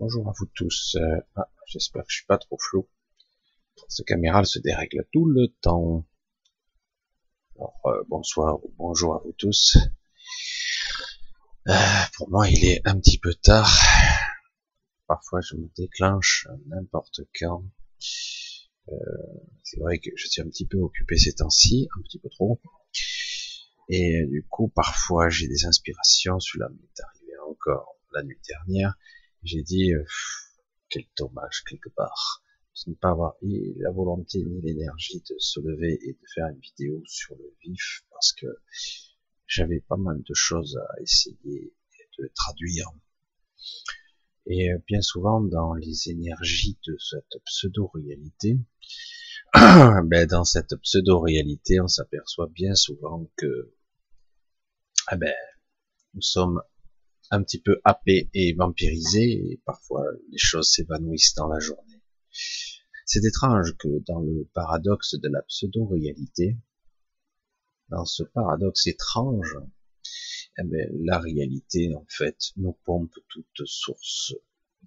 Bonjour à vous tous. J'espère que je suis pas trop flou. Cette caméra elle se dérègle tout le temps. Alors, bonsoir ou bonjour à vous tous. Pour moi, il est un petit peu tard. Parfois, je me déclenche n'importe quand. C'est vrai que je suis un petit peu occupé ces temps-ci, un petit peu trop. Et du coup, parfois, j'ai des inspirations. Celui-là m'est arrivé encore la nuit dernière. J'ai dit, quel dommage quelque part de ne pas avoir ni la volonté ni l'énergie de se lever et de faire une vidéo sur le vif, parce que j'avais pas mal de choses à essayer de traduire. Et bien souvent, dans les énergies de cette pseudo-réalité, dans cette pseudo-réalité, on s'aperçoit bien souvent que nous sommes un petit peu happés et vampirisés, et parfois les choses s'évanouissent dans la journée. C'est étrange que dans le paradoxe de la pseudo-réalité, dans ce paradoxe étrange, la réalité, en fait, nous pompe toute source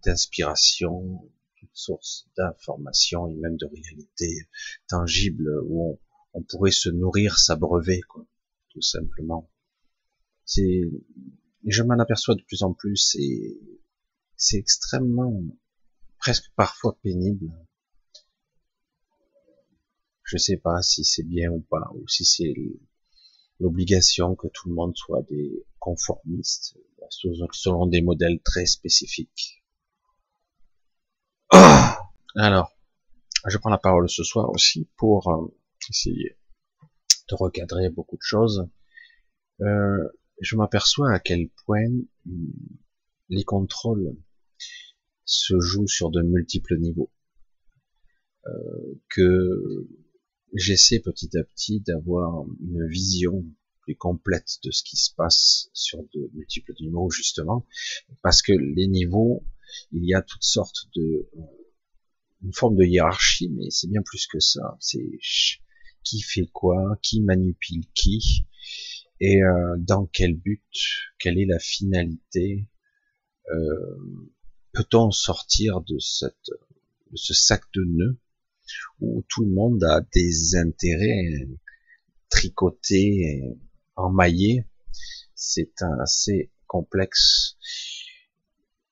d'inspiration, toute source d'information et même de réalité tangible où on pourrait se nourrir, s'abreuver, quoi, tout simplement. Je m'en aperçois de plus en plus et c'est extrêmement, presque parfois pénible. Je sais pas si c'est bien ou pas, ou si c'est l'obligation que tout le monde soit des conformistes, selon des modèles très spécifiques. Alors, je prends la parole ce soir aussi pour essayer de recadrer beaucoup de choses. Je m'aperçois à quel point les contrôles se jouent sur de multiples niveaux. Que j'essaie petit à petit d'avoir une vision plus complète de ce qui se passe sur de multiples niveaux, justement, parce que les niveaux, il y a toutes sortes de, une forme de hiérarchie, mais c'est bien plus que ça. C'est qui fait quoi, qui manipule qui, et dans quel but, quelle est la finalité. Peut-on sortir de ce sac de nœuds où tout le monde a des intérêts tricotés et emmaillés? C'est assez complexe.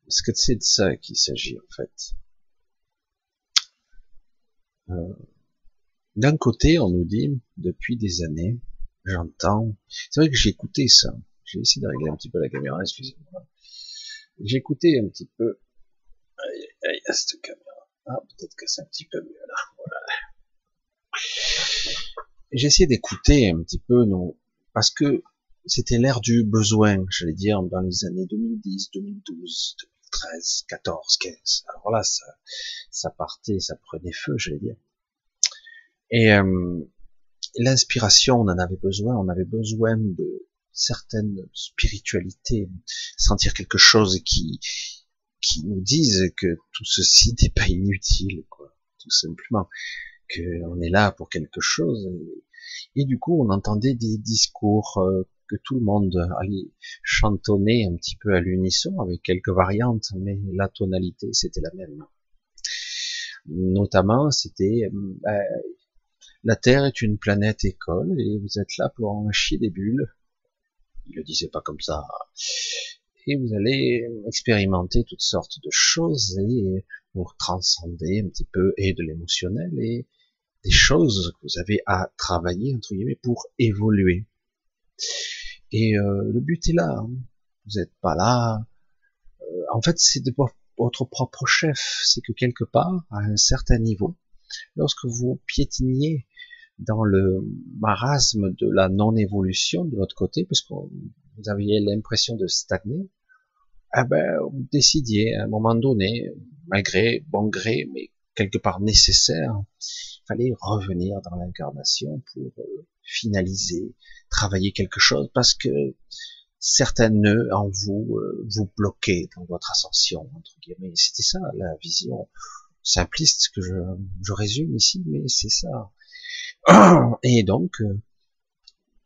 Parce que c'est de ça qu'il s'agit, en fait. D'un côté, on nous dit, depuis des années, j'entends, c'est vrai que j'ai écouté ça, j'ai essayé de régler un petit peu la caméra, excusez-moi, j'ai écouté un petit peu, aïe, cette caméra, peut-être que c'est un petit peu mieux là, voilà. J'ai essayé d'écouter un petit peu, parce que c'était l'ère du besoin, j'allais dire, dans les années 2010, 2012, 2013, 14, 15, alors là, ça partait, ça prenait feu, j'allais dire. Et l'inspiration, on en avait besoin, on avait besoin de certaines spiritualités, sentir quelque chose qui nous dise que tout ceci n'est pas inutile, quoi, tout simplement, que on est là pour quelque chose. Et du coup, on entendait des discours que tout le monde allait chantonner un petit peu à l'unisson, avec quelques variantes, mais la tonalité, c'était la même. Notamment, c'était la Terre est une planète école et vous êtes là pour en chier des bulles. Il le disait pas comme ça. Et vous allez expérimenter toutes sortes de choses et pour transcender un petit peu et de l'émotionnel et des choses que vous avez à travailler, entre guillemets, pour évoluer. Et le but est là. Hein. Vous n'êtes pas là. En fait, c'est de votre propre chef. C'est que quelque part, à un certain niveau, lorsque vous piétiniez dans le marasme de la non-évolution de l'autre côté, parce que vous aviez l'impression de stagner, vous décidiez à un moment donné, malgré bon gré, mais quelque part nécessaire, il fallait revenir dans l'incarnation pour finaliser, travailler quelque chose, parce que certains nœuds en vous vous bloquaient dans votre ascension, entre guillemets. C'était ça la vision simpliste que je résume ici, mais c'est ça. Et donc,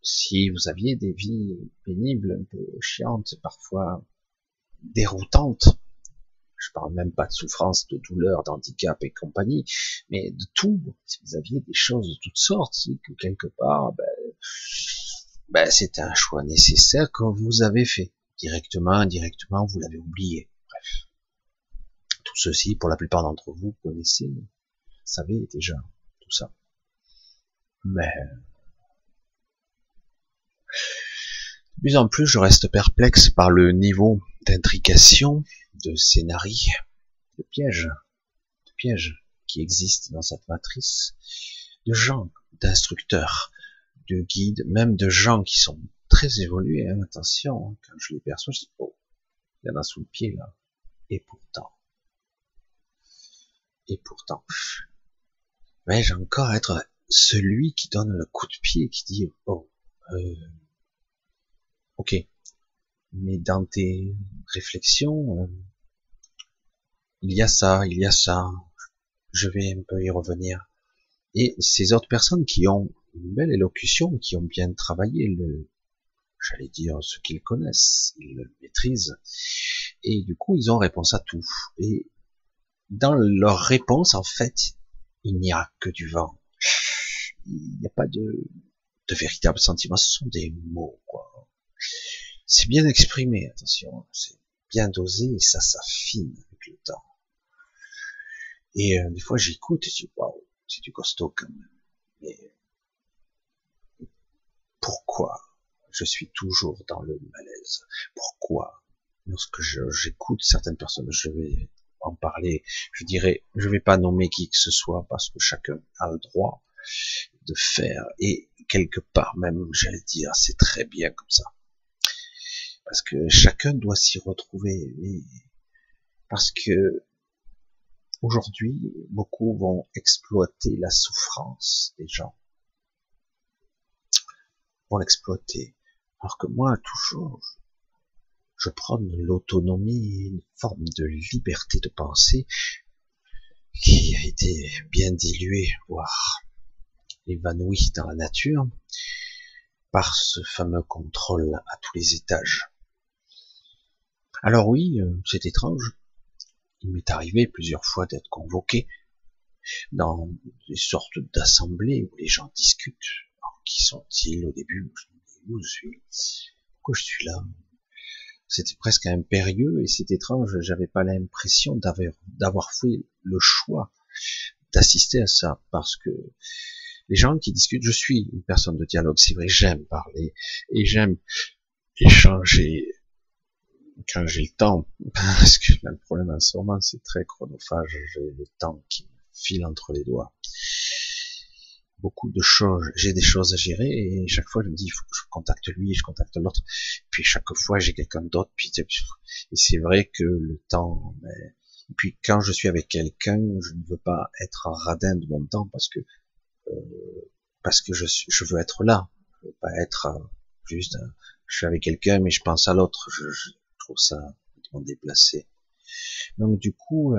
si vous aviez des vies pénibles, un peu chiantes, parfois déroutantes, Je parle même pas de souffrance, de douleur, d'handicap et compagnie, mais de tout. Si vous aviez des choses de toutes sortes, c'est que quelque part, c'est un choix nécessaire que vous avez fait. Directement, indirectement, vous l'avez oublié. Bref. Tout ceci, pour la plupart d'entre vous, connaissez, savez déjà tout ça. Mais de plus en plus, je reste perplexe par le niveau d'intrication, de scénarii, de pièges qui existent dans cette matrice, de gens, d'instructeurs, de guides, même de gens qui sont très évolués, hein, attention, hein, quand je les perçois, je dis, oh, il y en a sous le pied, là. Et pourtant, vais-je encore être celui qui donne le coup de pied, qui dit, oh, ok, mais dans tes réflexions, il y a ça, je vais un peu y revenir. Et ces autres personnes qui ont une belle élocution, qui ont bien travaillé j'allais dire, ce qu'ils connaissent, ils le maîtrisent, et du coup, ils ont réponse à tout. Et dans leur réponse, en fait, il n'y a que du vent. Il n'y a pas de véritable sentiment, ce sont des mots, quoi. C'est bien exprimé, attention, c'est bien dosé, et ça s'affine avec le temps. Et des fois, j'écoute et je dis, waouh, c'est du costaud quand même. Mais pourquoi je suis toujours dans le malaise? Pourquoi, lorsque j'écoute certaines personnes, je vais en parler, je dirais, je vais pas nommer qui que ce soit parce que chacun a le droit de faire, et quelque part même, j'allais dire, c'est très bien comme ça. Parce que chacun doit s'y retrouver, parce que aujourd'hui, beaucoup vont exploiter la souffrance des gens, vont l'exploiter, alors que moi, toujours, je prône l'autonomie, une forme de liberté de pensée qui a été bien diluée, voire évanouie dans la nature, par ce fameux contrôle à tous les étages. Alors oui, c'est étrange, il m'est arrivé plusieurs fois d'être convoqué dans des sortes d'assemblées où les gens discutent. Alors, qui sont-ils au début? Où je suis? Pourquoi je suis là? C'était presque impérieux et c'est étrange, j'avais pas l'impression d'avoir fait le choix d'assister à ça, parce que les gens qui discutent, je suis une personne de dialogue, c'est vrai, j'aime parler et j'aime échanger quand j'ai le temps, parce que le problème en ce moment, c'est très chronophage, j'ai le temps qui me file entre les doigts. Beaucoup de choses, j'ai des choses à gérer, et chaque fois je me dis, il faut que je contacte lui, je contacte l'autre, puis chaque fois j'ai quelqu'un d'autre, et c'est vrai que le temps, et puis quand je suis avec quelqu'un, je ne veux pas être radin de mon temps, parce que je veux être là, je veux pas être juste, je suis avec quelqu'un mais je pense à l'autre, je trouve ça complètement déplacé. Donc du coup,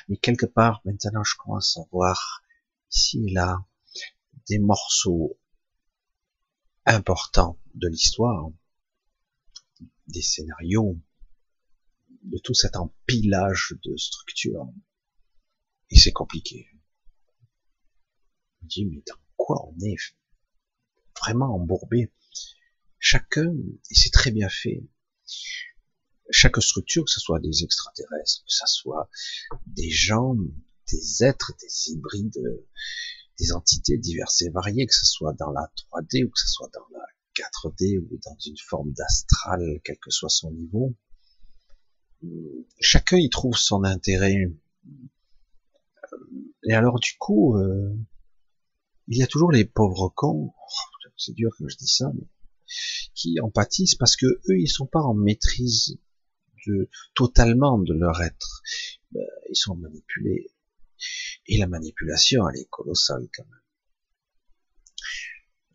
mais quelque part, maintenant je commence à voir ici et là des morceaux importants de l'histoire, des scénarios, de tout cet empilage de structures, et c'est compliqué. Je me dis, mais dans quoi on est vraiment embourbé? Chacun, et c'est très bien fait, chaque structure, que ce soit des extraterrestres, que ce soit des gens, des êtres, des hybrides, des entités diverses et variées, que ce soit dans la 3D ou que ce soit dans la 4D ou dans une forme d'astral, quel que soit son niveau, chacun y trouve son intérêt. Et alors du coup, il y a toujours les pauvres cons, c'est dur que je dis ça, mais qui en pâtissent parce que eux, ils sont pas en maîtrise totalement de leur être. Ils sont manipulés. Et la manipulation, elle est colossale quand même.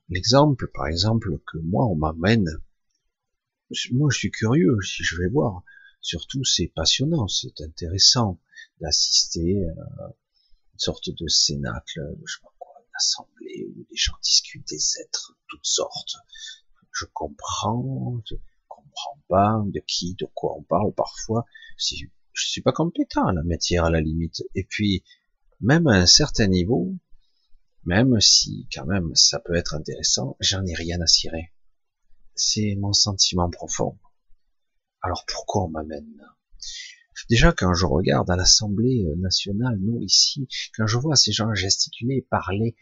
L'exemple, par exemple, que moi, on m'amène, moi je suis curieux, si je vais voir, surtout c'est passionnant, c'est intéressant d'assister à une sorte de cénacle, je sais pas quoi, une assemblée où les gens discutent des êtres de toutes sortes. Je comprends pas de qui, de quoi on parle parfois, c'est je suis pas compétent à la matière à la limite. Et puis, même à un certain niveau, même si quand même ça peut être intéressant, j'en ai rien à cirer. C'est mon sentiment profond. Alors pourquoi on m'amène là? Déjà, quand je regarde à l'Assemblée nationale, nous ici, quand je vois ces gens gesticuler, parler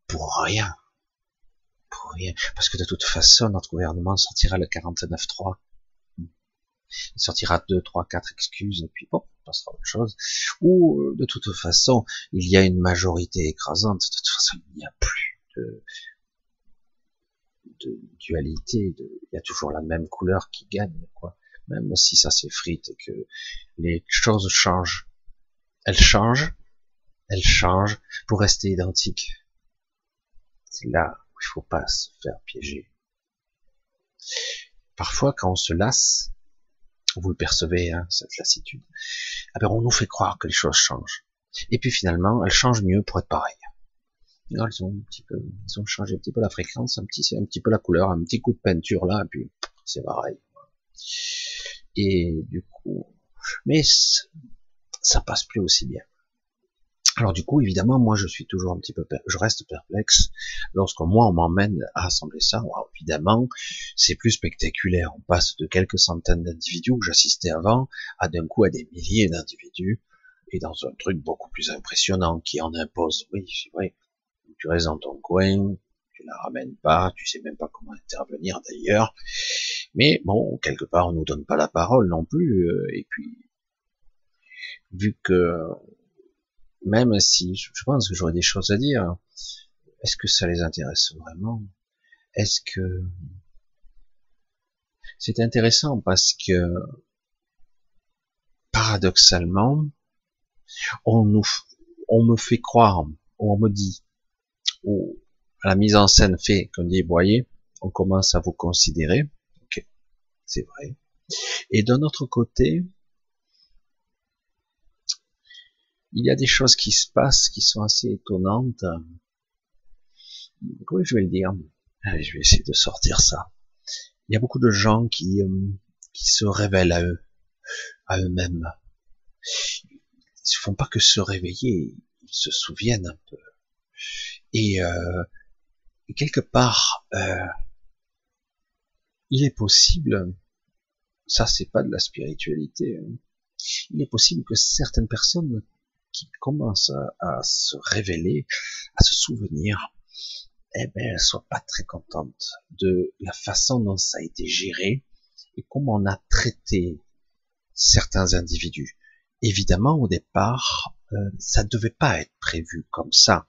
pour rien, parce que de toute façon, notre gouvernement sortira le 49.3. Il sortira 2, 3, 4 excuses, et puis bon, on passera à autre chose. Ou, de toute façon, il y a une majorité écrasante. De toute façon, il n'y a plus de dualité. Il y a toujours la même couleur qui gagne, quoi. Même si ça s'effrite et que les choses changent. Elles changent pour rester identiques. C'est là où il faut pas se faire piéger. Parfois, quand on se lasse, vous le percevez, hein, cette lassitude, eh ben, on nous fait croire que les choses changent. Et puis finalement, elles changent mieux pour être pareilles. Elles ont changé un petit peu la fréquence, un petit peu la couleur, un petit coup de peinture là, et puis c'est pareil. Et du coup, mais ça passe plus aussi bien. Alors du coup, évidemment, moi je suis toujours un petit peu, je reste perplexe lorsque moi on m'emmène à assembler ça. Alors, évidemment, c'est plus spectaculaire. On passe de quelques centaines d'individus où j'assistais avant à d'un coup à des milliers d'individus et dans un truc beaucoup plus impressionnant qui en impose. Oui, c'est vrai. Tu restes dans ton coin, tu la ramènes pas, tu sais même pas comment intervenir d'ailleurs. Mais bon, quelque part on nous donne pas la parole non plus. Et puis vu que même si je pense que j'aurais des choses à dire, est-ce que ça les intéresse vraiment? Est-ce que c'est intéressant parce que paradoxalement, on me fait croire, on me dit, ou la mise en scène fait qu'on dit, voyez, on commence à vous considérer, ok, c'est vrai. Et d'un autre côté, il y a des choses qui se passent qui sont assez étonnantes. Comment je vais le dire? Allez, je vais essayer de sortir ça. Il y a beaucoup de gens qui se révèlent à eux-mêmes. Ils ne font pas que se réveiller, ils se souviennent un peu. Et quelque part, il est possible, ça c'est pas de la spiritualité, hein, il est possible que certaines personnes qui commencent à se révéler, à se souvenir, eh ben, elles soient pas très contentes de la façon dont ça a été géré et comment on a traité certains individus. Évidemment, au départ, ça ne devait pas être prévu comme ça.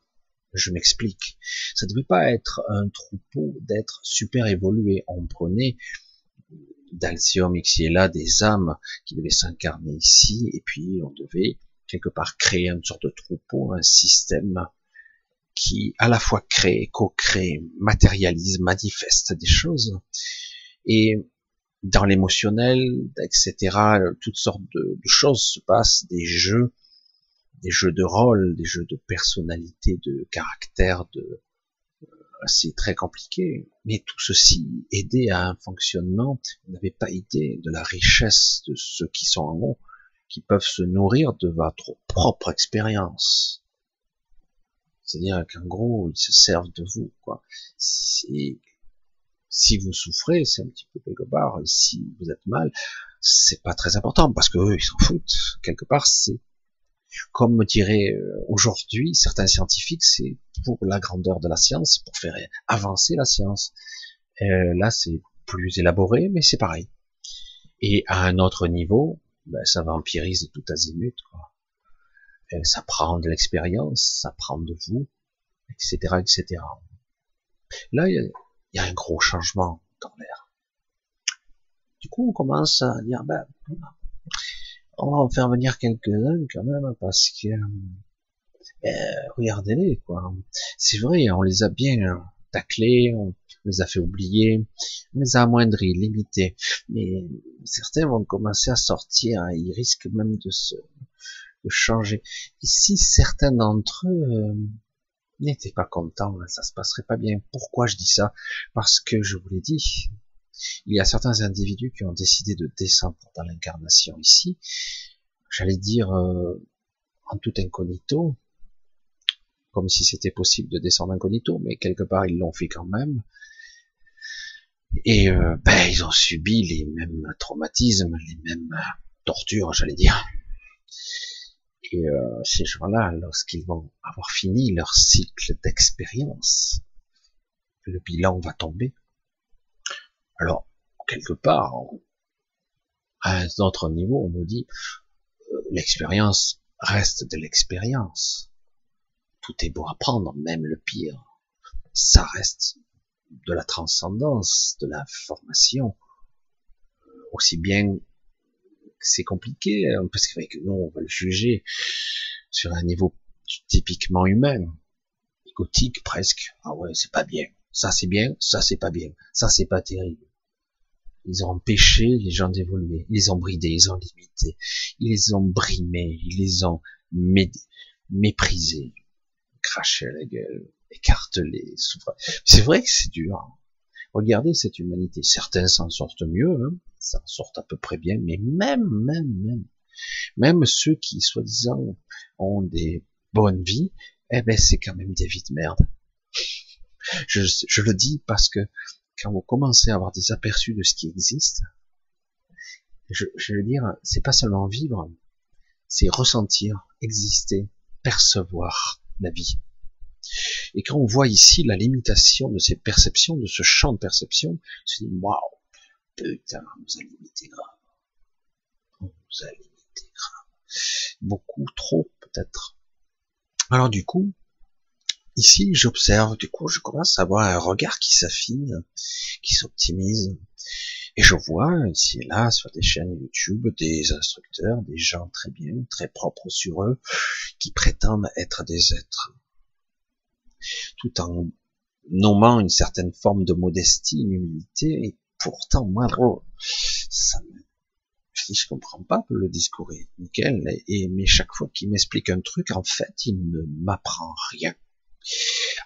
Je m'explique. Ça ne devait pas être un troupeau d'êtres super évolués. On prenait d'Alcium ici et là des âmes qui devaient s'incarner ici, et puis on devait quelque part créer une sorte de troupeau, un système qui à la fois crée, co-crée, matérialise, manifeste des choses. Et dans l'émotionnel, etc., toutes sortes de choses se passent, des jeux de rôle, des jeux de personnalité, de caractère, c'est très compliqué. Mais tout ceci aidait à un fonctionnement. On n'avait pas idée de la richesse de ceux qui sont en haut, qui peuvent se nourrir de votre propre expérience. C'est-à-dire qu'en gros, ils se servent de vous, quoi. Si vous souffrez, c'est un petit peu quelque part, et si vous êtes mal, c'est pas très important, parce que eux, ils s'en foutent. Quelque part, c'est, comme me diraient aujourd'hui certains scientifiques, c'est pour la grandeur de la science, pour faire avancer la science. Là, c'est plus élaboré, mais c'est pareil. Et à un autre niveau, ben, ça vampirise de tout azimut, quoi. Ça prend de l'expérience, ça prend de vous, etc., etc. Là, il y a un gros changement dans l'air. Du coup, on commence à dire, ben, on va en faire venir quelques-uns quand même, parce que regardez-les, quoi. C'est vrai, on les a bien taclés, on les a fait oublier, on les a amoindris, limités. Mais certains vont commencer à sortir, hein, ils risquent même de changer. Et si certains d'entre eux n'étaient pas contents, ça se passerait pas bien. Pourquoi je dis ça? Parce que je vous l'ai dit, il y a certains individus qui ont décidé de descendre dans l'incarnation ici, j'allais dire, en tout incognito, comme si c'était possible de descendre incognito, mais quelque part ils l'ont fait quand même. Et ils ont subi les mêmes traumatismes, les mêmes tortures, j'allais dire. Et ces gens-là, lorsqu'ils vont avoir fini leur cycle d'expérience, le bilan va tomber. Alors, quelque part, à un autre niveau, on nous dit, l'expérience reste de l'expérience. Tout est beau à prendre, même le pire. Ça reste de la transcendance, de la formation. Aussi bien que c'est compliqué, parce que nous, on va le juger sur un niveau typiquement humain, égotique presque. Ah ouais, c'est pas bien. Ça c'est bien, ça c'est pas bien. Ça c'est pas terrible. Ils ont empêché les gens d'évoluer. Ils les ont bridés, ils ont limité. Ils les ont brimés, ils les ont méprisés, crachés à la gueule, écartelés, souffrés. C'est vrai que c'est dur. Regardez cette humanité. Certains s'en sortent mieux, s'en sortent à peu près bien, mais même ceux qui, soi-disant, ont des bonnes vies, eh ben, c'est quand même des vies de merde. Je le dis parce que quand vous commencez à avoir des aperçus de ce qui existe, je veux dire, c'est pas seulement vivre, c'est ressentir, exister, percevoir la vie. Et quand on voit ici la limitation de ces perceptions, de ce champ de perception, on se dit, waouh, putain, on nous a limité grave. On nous a limité grave. Beaucoup trop, peut-être. Alors du coup, ici, j'observe, du coup, je commence à avoir un regard qui s'affine, qui s'optimise. Et je vois, ici et là, sur des chaînes YouTube, des instructeurs, des gens très bien, très propres sur eux, qui prétendent être des êtres. Tout en nommant une certaine forme de modestie, une humilité, et pourtant, moi, ça me... je comprends pas que le discours est nickel, mais chaque fois qu'il m'explique un truc, en fait, il ne m'apprend rien.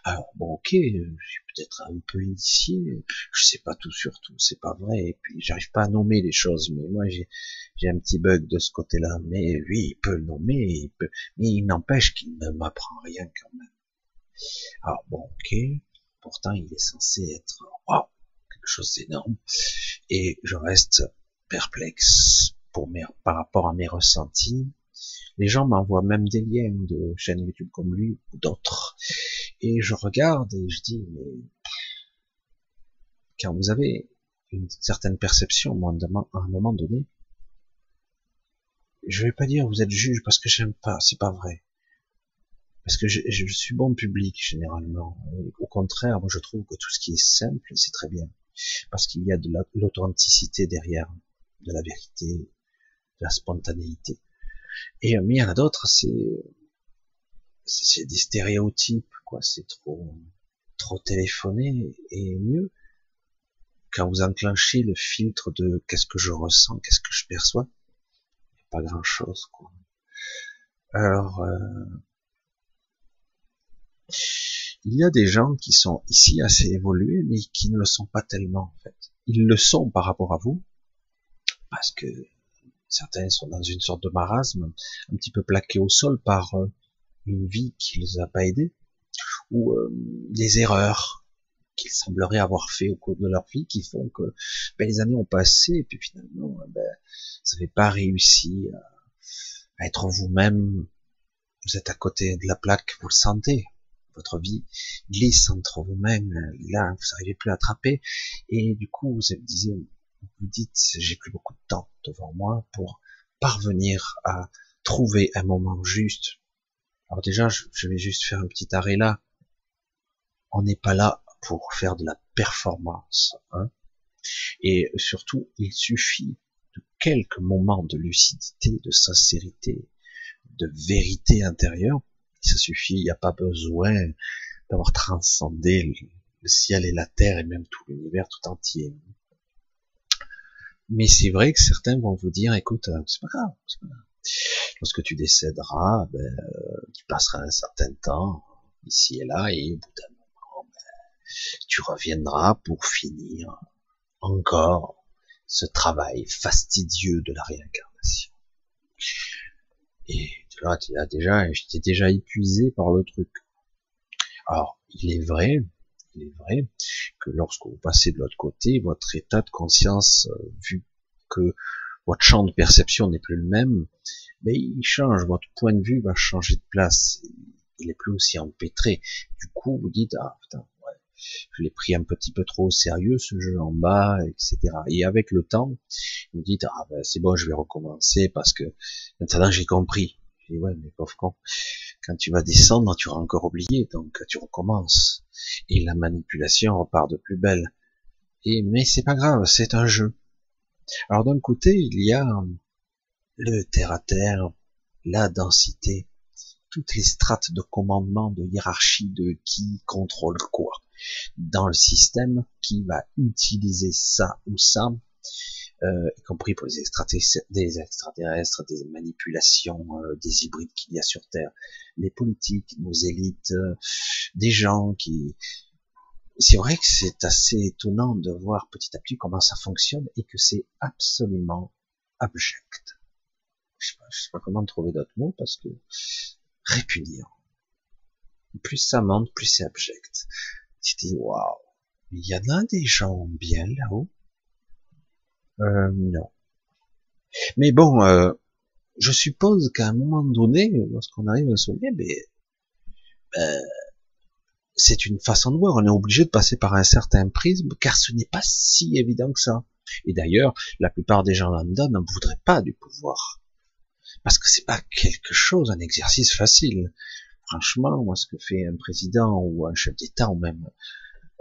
Alors bon, ok, je suis peut-être un peu initié, je sais pas tout sur tout, c'est pas vrai, et puis j'arrive pas à nommer les choses, mais moi j'ai un petit bug de ce côté-là, mais lui il peut le nommer, mais il n'empêche qu'il ne m'apprend rien quand même. Alors bon, ok, pourtant il est censé être waouh, quelque chose d'énorme, et je reste perplexe par rapport à mes ressentis. Les gens m'envoient même des liens de chaînes YouTube comme lui ou d'autres. Et je regarde et je dis, mais quand vous avez une certaine perception, moi, à un moment donné, je vais pas dire vous êtes juge parce que j'aime pas, c'est pas vrai. Parce que je suis bon public, généralement. Et au contraire, moi, je trouve que tout ce qui est simple, c'est très bien. Parce qu'il y a de l'authenticité derrière, de la vérité, de la spontanéité. Et mais il y en a d'autres, c'est des stéréotypes, quoi. C'est trop téléphoné. Et mieux, quand vous enclenchez le filtre de qu'est-ce que je ressens, qu'est-ce que je perçois, il n'y a pas grand-chose, quoi. Alors, il y a des gens qui sont ici assez évolués, mais qui ne le sont pas tellement, en fait. Ils le sont par rapport à vous, parce que certains sont dans une sorte de marasme, un petit peu plaqués au sol par une vie qui les a pas aidés, ou des erreurs qu'ils sembleraient avoir fait au cours de leur vie, qui font que les années ont passé, et puis finalement, vous n'avez pas réussi à être vous-même, vous êtes à côté de la plaque, vous le sentez, votre vie glisse entre vos mains, là, vous n'arrivez plus à attraper, et du coup, vous dites, j'ai plus beaucoup de temps devant moi pour parvenir à trouver un moment juste. Alors déjà, je vais juste faire un petit arrêt là. On n'est pas là pour faire de la performance, hein. Et surtout, il suffit de quelques moments de lucidité, de sincérité, de vérité intérieure. Ça suffit, il n'y a pas besoin d'avoir transcendé le ciel et la terre et même tout l'univers tout entier. Mais c'est vrai que certains vont vous dire, écoute, c'est pas grave, c'est pas grave. Lorsque tu décéderas, tu passeras un certain temps ici et là, et au bout d'un moment, tu reviendras pour finir encore ce travail fastidieux de la réincarnation. Et là, j'étais déjà épuisé par le truc. Alors, il est vrai que lorsque vous passez de l'autre côté, votre état de conscience, vu que votre champ de perception n'est plus le même, mais il change, votre point de vue va changer de place. Il est plus aussi empêtré. Du coup, vous dites, ah putain, ouais, je l'ai pris un petit peu trop au sérieux, ce jeu en bas, etc. Et avec le temps, vous dites, ah ben c'est bon, je vais recommencer parce que maintenant j'ai compris. Je dis, ouais, mais pauvre con, quand tu vas descendre, tu auras encore oublié, donc tu recommences. Et la manipulation repart de plus belle. Mais c'est pas grave, c'est un jeu. Alors d'un côté, il y a le terre à terre, la densité, toutes les strates de commandement, de hiérarchie, de qui contrôle quoi dans le système, qui va utiliser ça ou ça, y compris pour les extraterrestres, des manipulations, des hybrides qu'il y a sur Terre, les politiques, nos élites, des gens qui... C'est vrai que c'est assez étonnant de voir petit à petit comment ça fonctionne et que c'est absolument abject. Je sais pas comment trouver d'autres mots parce que répugnant. Plus ça monte, plus c'est abject. Tu te dis, waouh, il y en a des gens bien là-haut. Non. Mais bon, je suppose qu'à un moment donné, lorsqu'on arrive à un sommet, ben, c'est une façon de voir. On est obligé de passer par un certain prisme, car ce n'est pas si évident que ça. Et d'ailleurs, la plupart des gens lambda n'en voudraient pas du pouvoir, parce que c'est pas quelque chose, un exercice facile. Franchement, moi, ce que fait un président ou un chef d'État ou même,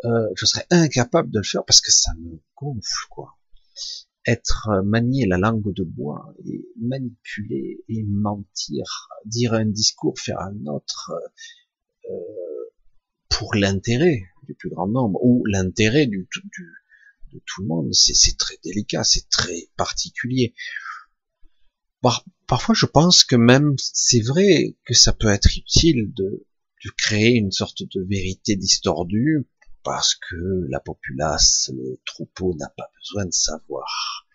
je serais incapable de le faire parce que ça me gonfle, quoi. Manier la langue de bois et manipuler et mentir, dire un discours, faire un autre, pour l'intérêt du plus grand nombre ou l'intérêt de tout le monde, c'est très délicat, c'est très particulier. Parfois, je pense que même c'est vrai que ça peut être utile de créer une sorte de vérité distordue parce que la populace, le troupeau n'a pas besoin de savoir.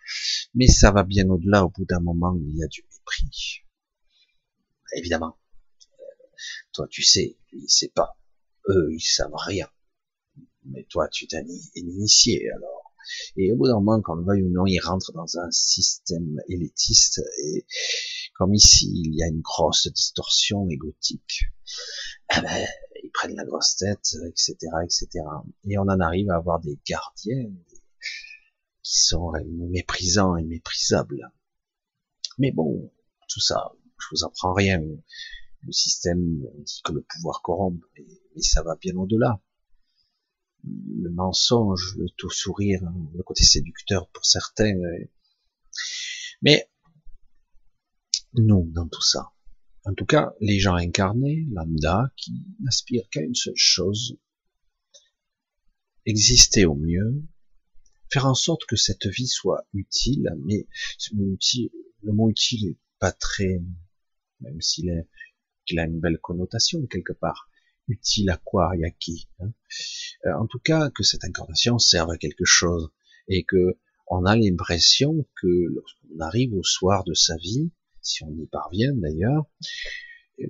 Mais ça va bien au-delà. Au bout d'un moment, il y a du mépris. Évidemment, toi tu sais, lui il sait pas. Eux, ils savent rien. Mais toi, tu t'es initié alors. Et au bout d'un moment, qu'on le veuille ou non, ils rentrent dans un système élitiste. Et comme ici, il y a une grosse distorsion égotique, eh ben, ils prennent la grosse tête, etc., etc. Et on en arrive à avoir des gardiens qui sont méprisants et méprisables. Mais bon, tout ça, je vous apprends rien. Le système, on dit que le pouvoir corrompt, mais ça va bien au-delà. Le mensonge, le tout sourire, le côté séducteur pour certains. Mais nous, dans tout ça, en tout cas, les gens incarnés, lambda, qui n'aspirent qu'à une seule chose, exister au mieux, faire en sorte que cette vie soit utile, mais le mot utile est pas très, même qu'il a une belle connotation quelque part. Utile à quoi et à qui, hein. En tout cas, que cette incarnation serve à quelque chose et que on a l'impression que lorsqu'on arrive au soir de sa vie, si on y parvient d'ailleurs,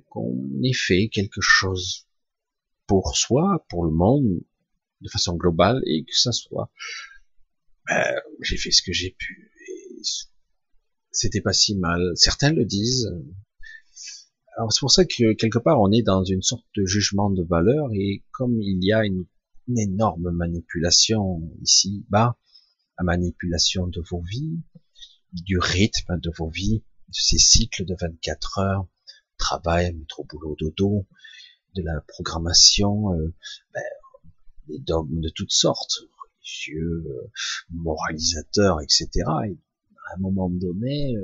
qu'on ait fait quelque chose pour soi, pour le monde, de façon globale, et que ça soit, j'ai fait ce que j'ai pu, et c'était pas si mal. Certains le disent. Alors c'est pour ça que quelque part on est dans une sorte de jugement de valeur, et comme il y a une énorme manipulation ici, la manipulation de vos vies, du rythme de vos vies, de ces cycles de 24 heures, travail, métro, boulot, dodo, de la programmation, des dogmes de toutes sortes, religieux, moralisateurs, etc. Et à un moment donné,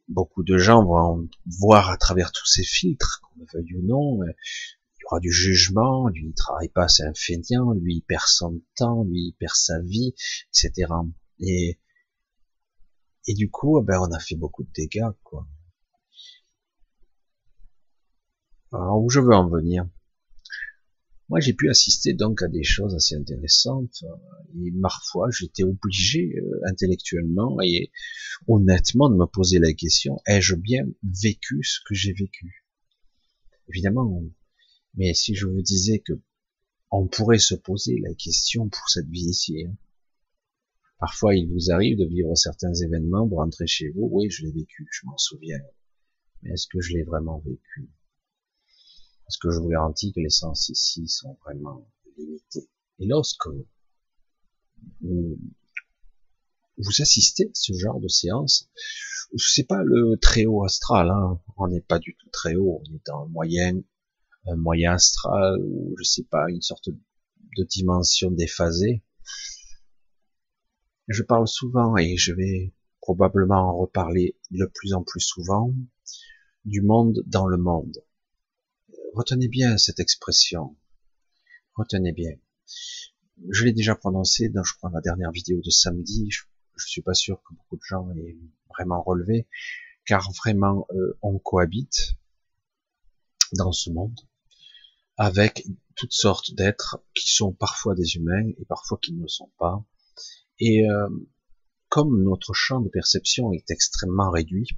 beaucoup de gens vont voir à travers tous ces filtres, qu'on le veuille ou non, il y aura du jugement, lui il travaille pas, c'est un feignant, lui il perd son temps, lui il perd sa vie, etc. Et, et du coup, on a fait beaucoup de dégâts, quoi. Alors où je veux en venir, Moi, j'ai pu assister donc à des choses assez intéressantes, et parfois j'étais obligé intellectuellement et honnêtement de me poser la question, ai-je bien vécu ce que j'ai vécu? Évidemment, mais si je vous disais que on pourrait se poser la question pour cette vie ici, hein. Parfois, il vous arrive de vivre certains événements, vous rentrez chez vous, oui, je l'ai vécu, je m'en souviens, mais est-ce que je l'ai vraiment vécu? Parce que je vous garantis que les sens ici sont vraiment limités. Et lorsque vous, vous assistez à ce genre de séance, c'est pas le très haut astral, hein. On n'est pas du tout très haut, on est dans un moyen astral, ou je sais pas, une sorte de dimension déphasée. Je parle souvent, et je vais probablement en reparler de plus en plus souvent, du monde dans le monde. Retenez bien cette expression, retenez bien. Je l'ai déjà prononcé dans, je crois, la dernière vidéo de samedi. Je suis pas sûr que beaucoup de gens aient vraiment relevé, car vraiment, on cohabite dans ce monde avec toutes sortes d'êtres qui sont parfois des humains et parfois qui ne le sont pas. Et comme notre champ de perception est extrêmement réduit,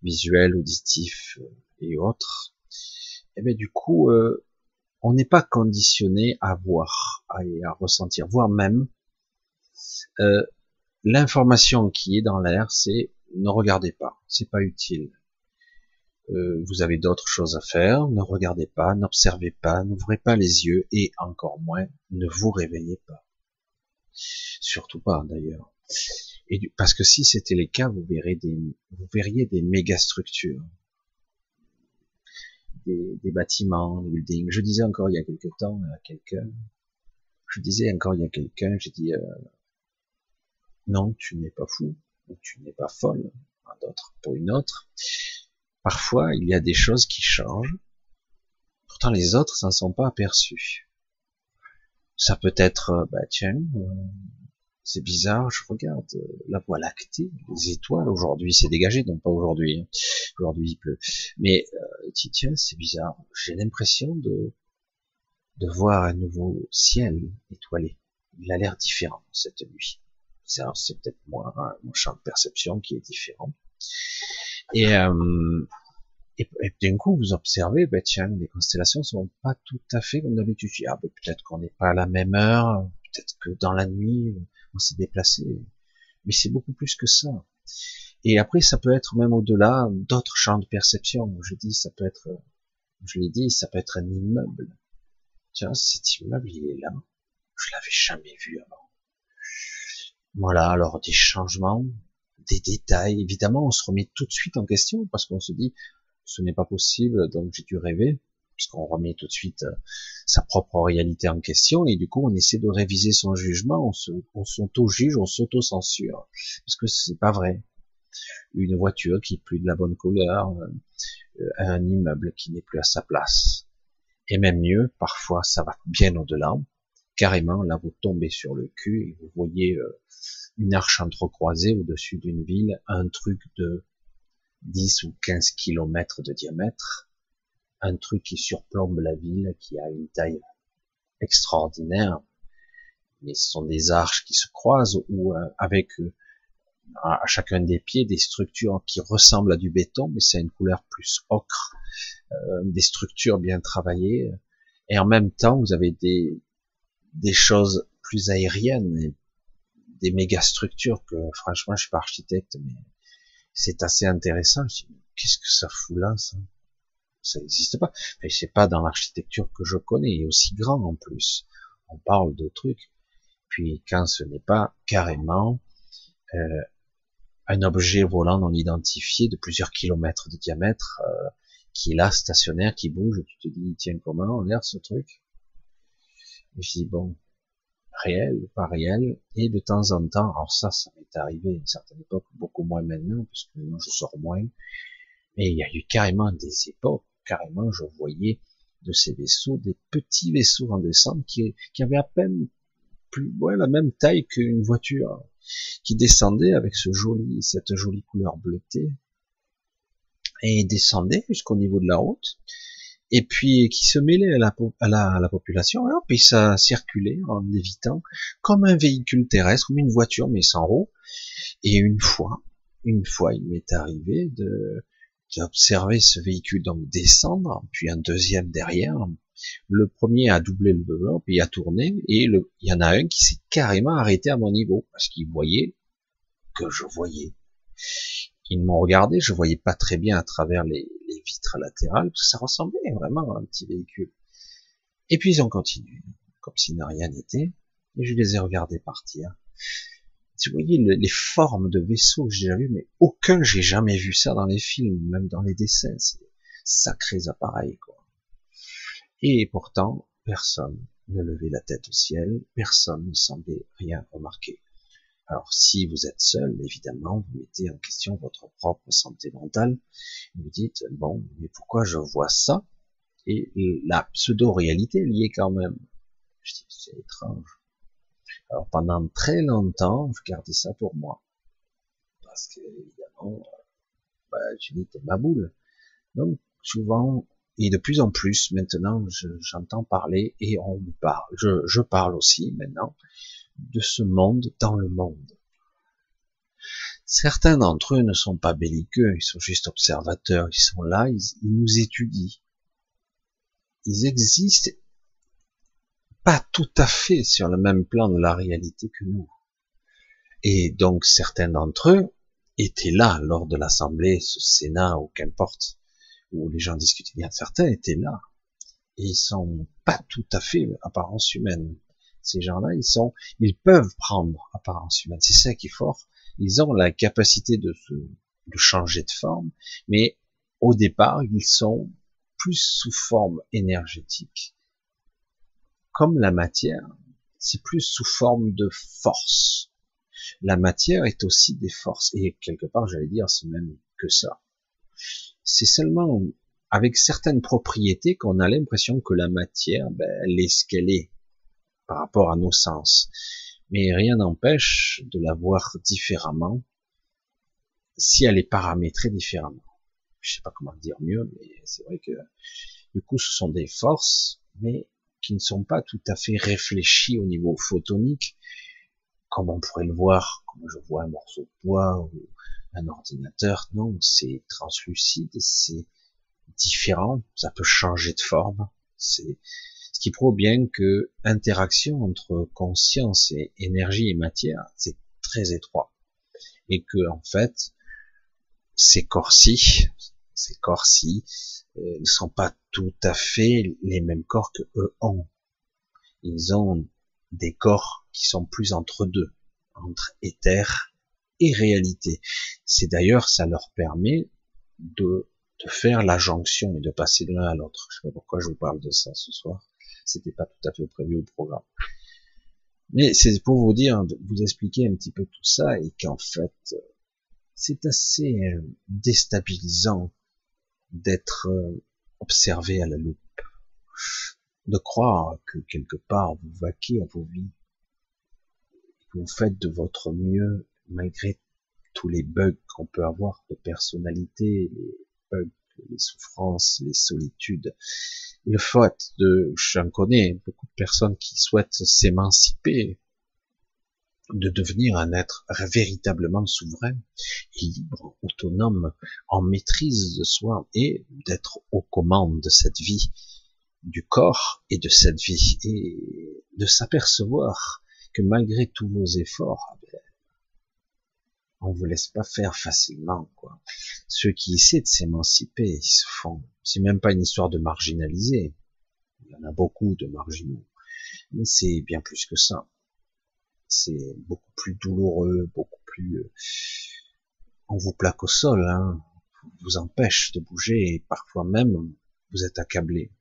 visuel, auditif et autres, et bien du coup, on n'est pas conditionné à voir et à ressentir, voire même l'information qui est dans l'air, c'est ne regardez pas, c'est pas utile. Vous avez d'autres choses à faire, ne regardez pas, n'observez pas, n'ouvrez pas les yeux et encore moins, ne vous réveillez pas. Surtout pas d'ailleurs. Et parce que si c'était le cas, vous verriez des méga structures, des bâtiments, des buildings. Je disais encore il y a quelque temps à quelqu'un, j'ai dit non, tu n'es pas fou, ou tu n'es pas folle, à d'autres pour une autre. Parfois, il y a des choses qui changent, pourtant les autres s'en sont pas aperçus. Ça peut être, tiens, c'est bizarre, je regarde la Voie lactée, les étoiles, aujourd'hui c'est dégagé, donc pas aujourd'hui, hein. Aujourd'hui il pleut. Mais tiens, c'est bizarre, j'ai l'impression de voir un nouveau ciel étoilé. Il a l'air différent cette nuit. C'est peut-être moi, hein, mon champ de perception qui est différent. Et d'un coup, vous observez, tiens, les constellations sont pas tout à fait comme d'habitude. Peut-être qu'on n'est pas à la même heure, peut-être que dans la nuit, on s'est déplacé. Mais c'est beaucoup plus que ça. Et après, ça peut être même au-delà d'autres champs de perception. Je l'ai dit, ça peut être un immeuble. Tiens, cet immeuble, il est là. Je l'avais jamais vu avant. Voilà, alors des changements, des détails. Évidemment, on se remet tout de suite en question parce qu'on se dit, ce n'est pas possible, donc j'ai dû rêver, puisqu'on remet tout de suite sa propre réalité en question, et du coup, on essaie de réviser son jugement, on s'auto-juge, on s'auto-censure, parce que c'est pas vrai. Une voiture qui est plus de la bonne couleur, un immeuble qui n'est plus à sa place. Et même mieux, parfois, ça va bien au-delà. Carrément, là, vous tombez sur le cul et vous voyez une arche entrecroisée au-dessus d'une ville, un truc de 10 ou 15 kilomètres de diamètre, un truc qui surplombe la ville, qui a une taille extraordinaire, mais ce sont des arches qui se croisent ou avec à chacun des pieds des structures qui ressemblent à du béton, mais c'est une couleur plus ocre, des structures bien travaillées, et en même temps vous avez des choses plus aériennes, des méga structures que franchement je suis pas architecte, mais c'est assez intéressant. Je dis, qu'est-ce que ça fout là, ça n'existe pas. Enfin, c'est pas dans l'architecture que je connais, et aussi grand en plus. On parle de trucs. Puis quand ce n'est pas carrément un objet volant non identifié de plusieurs kilomètres de diamètre, qui est là, stationnaire, qui bouge, et tu te dis, tiens, comment on l'air ce truc? Et je dis, bon, réel ou pas réel, et de temps en temps, alors ça m'est arrivé à une certaine époque, beaucoup moins maintenant, parce que maintenant je sors moins, mais il y a eu carrément des époques, carrément je voyais de ces vaisseaux, des petits vaisseaux en descente qui avaient à peine la même taille qu'une voiture, qui descendaient avec cette jolie couleur bleutée, et descendaient jusqu'au niveau de la route, et puis qui se mêlait à la population, et hop, et ça circulait en évitant, comme un véhicule terrestre, comme une voiture, mais sans roues. Et une fois, il m'est arrivé d'observer ce véhicule donc descendre, puis un deuxième derrière. Le premier a doublé le bord, puis a tourné, et il y en a un qui s'est carrément arrêté à mon niveau, parce qu'il voyait que je voyais. Ils m'ont regardé, je voyais pas très bien à travers les vitres latérales, parce que ça ressemblait vraiment à un petit véhicule. Et puis ils ont continué, comme s'il n'a rien été, et je les ai regardés partir. Si vous voyez les formes de vaisseaux que j'ai déjà vus, mais aucun j'ai jamais vu ça dans les films, même dans les dessins, c'est sacrés appareils, quoi. Et pourtant, personne ne levait la tête au ciel, personne ne semblait rien remarquer. Alors, si vous êtes seul, évidemment, vous mettez en question votre propre santé mentale, et vous dites, bon, mais pourquoi je vois ça? Et la pseudo-réalité est liée quand même. Je dis, c'est étrange. Alors, pendant très longtemps, je gardais ça pour moi. Parce que, évidemment, je dis, t'es ma boule. Donc, souvent, et de plus en plus, maintenant, j'entends parler, et on me parle. Je parle aussi, maintenant, de ce monde dans le monde. Certains d'entre eux ne sont pas belliqueux, ils sont juste observateurs, ils sont là, ils nous étudient. Ils existent pas tout à fait sur le même plan de la réalité que nous. Et donc certains d'entre eux étaient là lors de l'Assemblée, ce Sénat ou qu'importe, où les gens discutaient bien. Certains étaient là. Et ils sont pas tout à fait apparence humaine. Ces gens-là, ils peuvent prendre apparence humaine. C'est ça qui est fort. Ils ont la capacité de changer de forme, mais au départ, ils sont plus sous forme énergétique. Comme la matière, c'est plus sous forme de force. La matière est aussi des forces, et quelque part, j'allais dire, c'est même que ça. C'est seulement avec certaines propriétés qu'on a l'impression que la matière, elle est ce qu'elle est par rapport à nos sens. Mais rien n'empêche de la voir différemment si elle est paramétrée différemment. Je sais pas comment le dire mieux, mais c'est vrai que du coup ce sont des forces, mais qui ne sont pas tout à fait réfléchies au niveau photonique, comme on pourrait le voir, comme je vois un morceau de bois ou un ordinateur. Non, c'est translucide, c'est différent, ça peut changer de forme. C'est ce qui prouve bien que interaction entre conscience et énergie et matière, c'est très étroit. Et que, en fait, ces corps-ci ne sont pas tout à fait les mêmes corps que eux ont. Ils ont des corps qui sont plus entre deux, entre éther et réalité. C'est d'ailleurs, ça leur permet de faire la jonction et de passer de l'un à l'autre. Je sais pas pourquoi je vous parle de ça ce soir. C'était pas tout à fait prévu au programme. Mais c'est pour vous dire, vous expliquer un petit peu tout ça, et qu'en fait, c'est assez déstabilisant d'être observé à la loupe, de croire que quelque part vous vaquez à vos vies, que vous faites de votre mieux malgré tous les bugs qu'on peut avoir de personnalité, les bugs, les souffrances, les solitudes. Le fait j'en connais beaucoup de personnes qui souhaitent s'émanciper, de devenir un être véritablement souverain et libre, autonome, en maîtrise de soi, et d'être aux commandes de cette vie, du corps et de cette vie, et de s'apercevoir que malgré tous vos efforts, on vous laisse pas faire facilement, quoi. Ceux qui essaient de s'émanciper, ils se font, c'est même pas une histoire de marginaliser. Il y en a beaucoup de marginaux. Mais c'est bien plus que ça. C'est beaucoup plus douloureux, beaucoup plus, on vous plaque au sol, hein. On vous empêche de bouger, et parfois même, vous êtes accablé.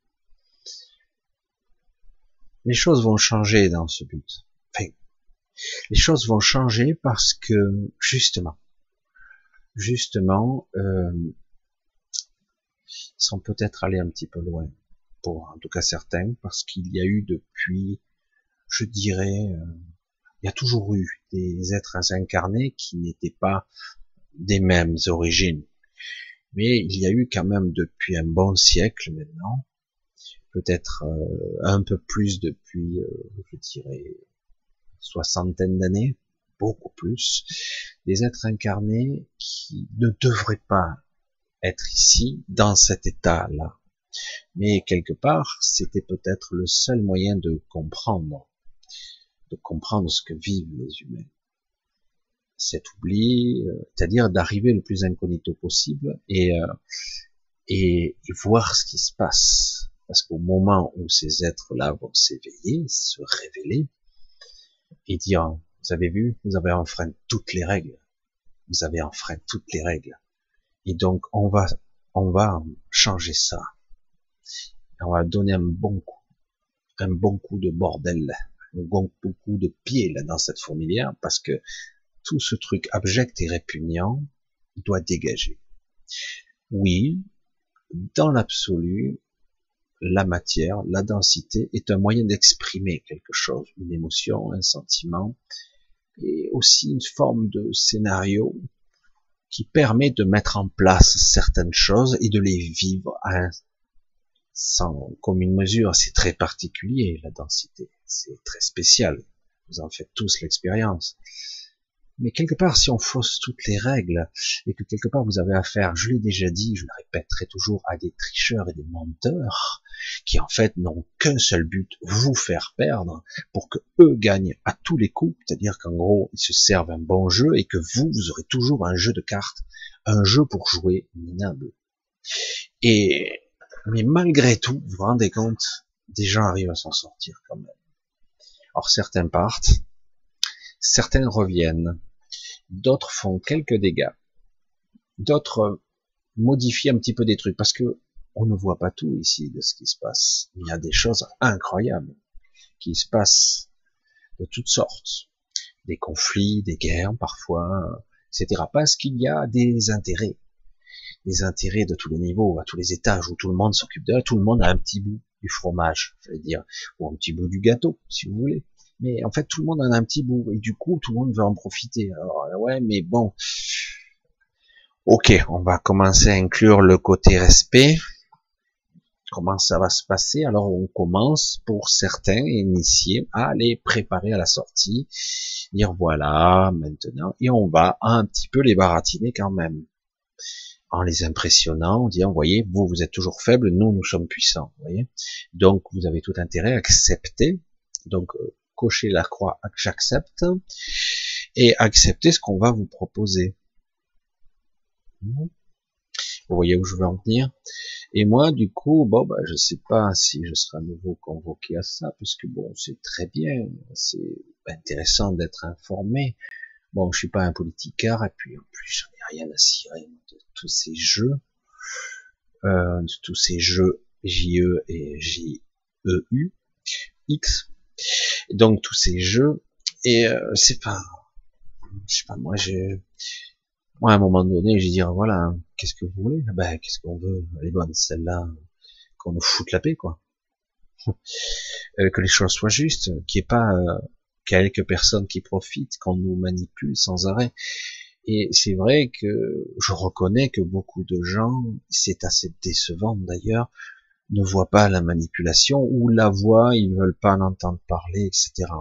Les choses vont changer dans ce but. Enfin, les choses vont changer parce que, justement, ils sont peut-être allés un petit peu loin, pour en tout cas certains, parce qu'il y a eu depuis, je dirais, il y a toujours eu des êtres incarnés qui n'étaient pas des mêmes origines. Mais il y a eu quand même depuis un bon siècle maintenant, peut-être un peu plus depuis, je dirais, soixantaine d'années, beaucoup plus, des êtres incarnés qui ne devraient pas être ici, dans cet état-là. Mais quelque part, c'était peut-être le seul moyen de comprendre ce que vivent les humains. Cet oubli, c'est-à-dire d'arriver le plus incognito possible et voir ce qui se passe. Parce qu'au moment où ces êtres-là vont s'éveiller, se révéler, et dire, vous avez vu, vous avez enfreint toutes les règles. Vous avez enfreint toutes les règles. Et donc, on va changer ça. On va donner un bon coup de bordel, un bon coup de pied là dans cette fourmilière, parce que tout ce truc abject et répugnant doit dégager. Oui, dans l'absolu, la matière, la densité est un moyen d'exprimer quelque chose, une émotion, un sentiment, et aussi une forme de scénario qui permet de mettre en place certaines choses et de les vivre sans commune mesure. C'est très particulier, la densité, c'est très spécial, vous en faites tous l'expérience. Mais quelque part, si on fausse toutes les règles, et que quelque part vous avez affaire, je l'ai déjà dit, je le répéterai toujours, à des tricheurs et des menteurs, qui en fait n'ont qu'un seul but, vous faire perdre, pour que eux gagnent à tous les coups, c'est-à-dire qu'en gros, ils se servent un bon jeu, et que vous aurez toujours un jeu de cartes, un jeu pour jouer minable. Mais malgré tout, vous vous rendez compte, des gens arrivent à s'en sortir quand même. Alors certains partent, certains reviennent, d'autres font quelques dégâts, d'autres modifient un petit peu des trucs, parce que on ne voit pas tout ici de ce qui se passe. Il y a des choses incroyables qui se passent de toutes sortes, des conflits, des guerres parfois, etc. Parce qu'il y a des intérêts de tous les niveaux, à tous les étages, où tout le monde s'occupe d'eux, tout le monde a un petit bout du fromage, je vais dire, ou un petit bout du gâteau, si vous voulez. Mais en fait, tout le monde en a un petit bout, et du coup, tout le monde veut en profiter. Alors, ouais, mais bon. Ok, on va commencer à inclure le côté respect. Comment ça va se passer? Alors, on commence, pour certains initiés, à les préparer à la sortie, dire voilà, maintenant, et on va un petit peu les baratiner quand même. En les impressionnant, en disant, vous voyez, vous êtes toujours faibles, nous sommes puissants, vous voyez. Donc, vous avez tout intérêt à accepter. Donc, cocher la croix, j'accepte, et accepter ce qu'on va vous proposer. Vous voyez où je veux en venir. Et moi, du coup, bon, je sais pas si je serai à nouveau convoqué à ça, puisque bon, c'est très bien, c'est intéressant d'être informé. Bon, je suis pas un politicard, et puis en plus, j'en ai rien à cirer de tous ces jeux, JE et JEU, X. Donc tous ces jeux, et c'est pas, je sais pas, moi à un moment donné, j'ai dit voilà, qu'est-ce que vous voulez? Ben qu'est-ce qu'on veut? Elle est bonne celle-là, qu'on nous foute la paix, quoi. Que les choses soient justes, qu'il n'y ait pas quelques personnes qui profitent, qu'on nous manipule sans arrêt. Et c'est vrai que je reconnais que beaucoup de gens, c'est assez décevant d'ailleurs, ne voient pas la manipulation, ou la voient, ils veulent pas en entendre parler, etc.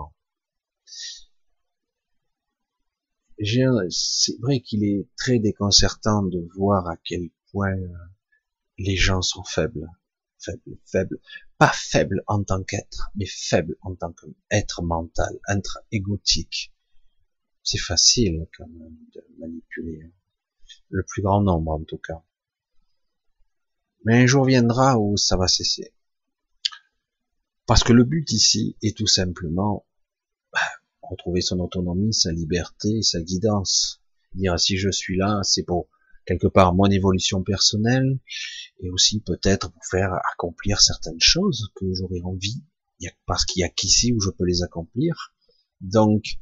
C'est vrai qu'il est très déconcertant de voir à quel point les gens sont faibles, pas faibles en tant qu'être, mais faibles en tant qu'être mental, être égotique. C'est facile quand même de manipuler, le plus grand nombre en tout cas. Mais un jour viendra où ça va cesser. Parce que le but ici est tout simplement retrouver son autonomie, sa liberté, sa guidance. Dire si je suis là, c'est pour quelque part mon évolution personnelle, et aussi peut-être pour faire accomplir certaines choses que j'aurais envie, parce qu'il y a qu'ici où je peux les accomplir. Donc,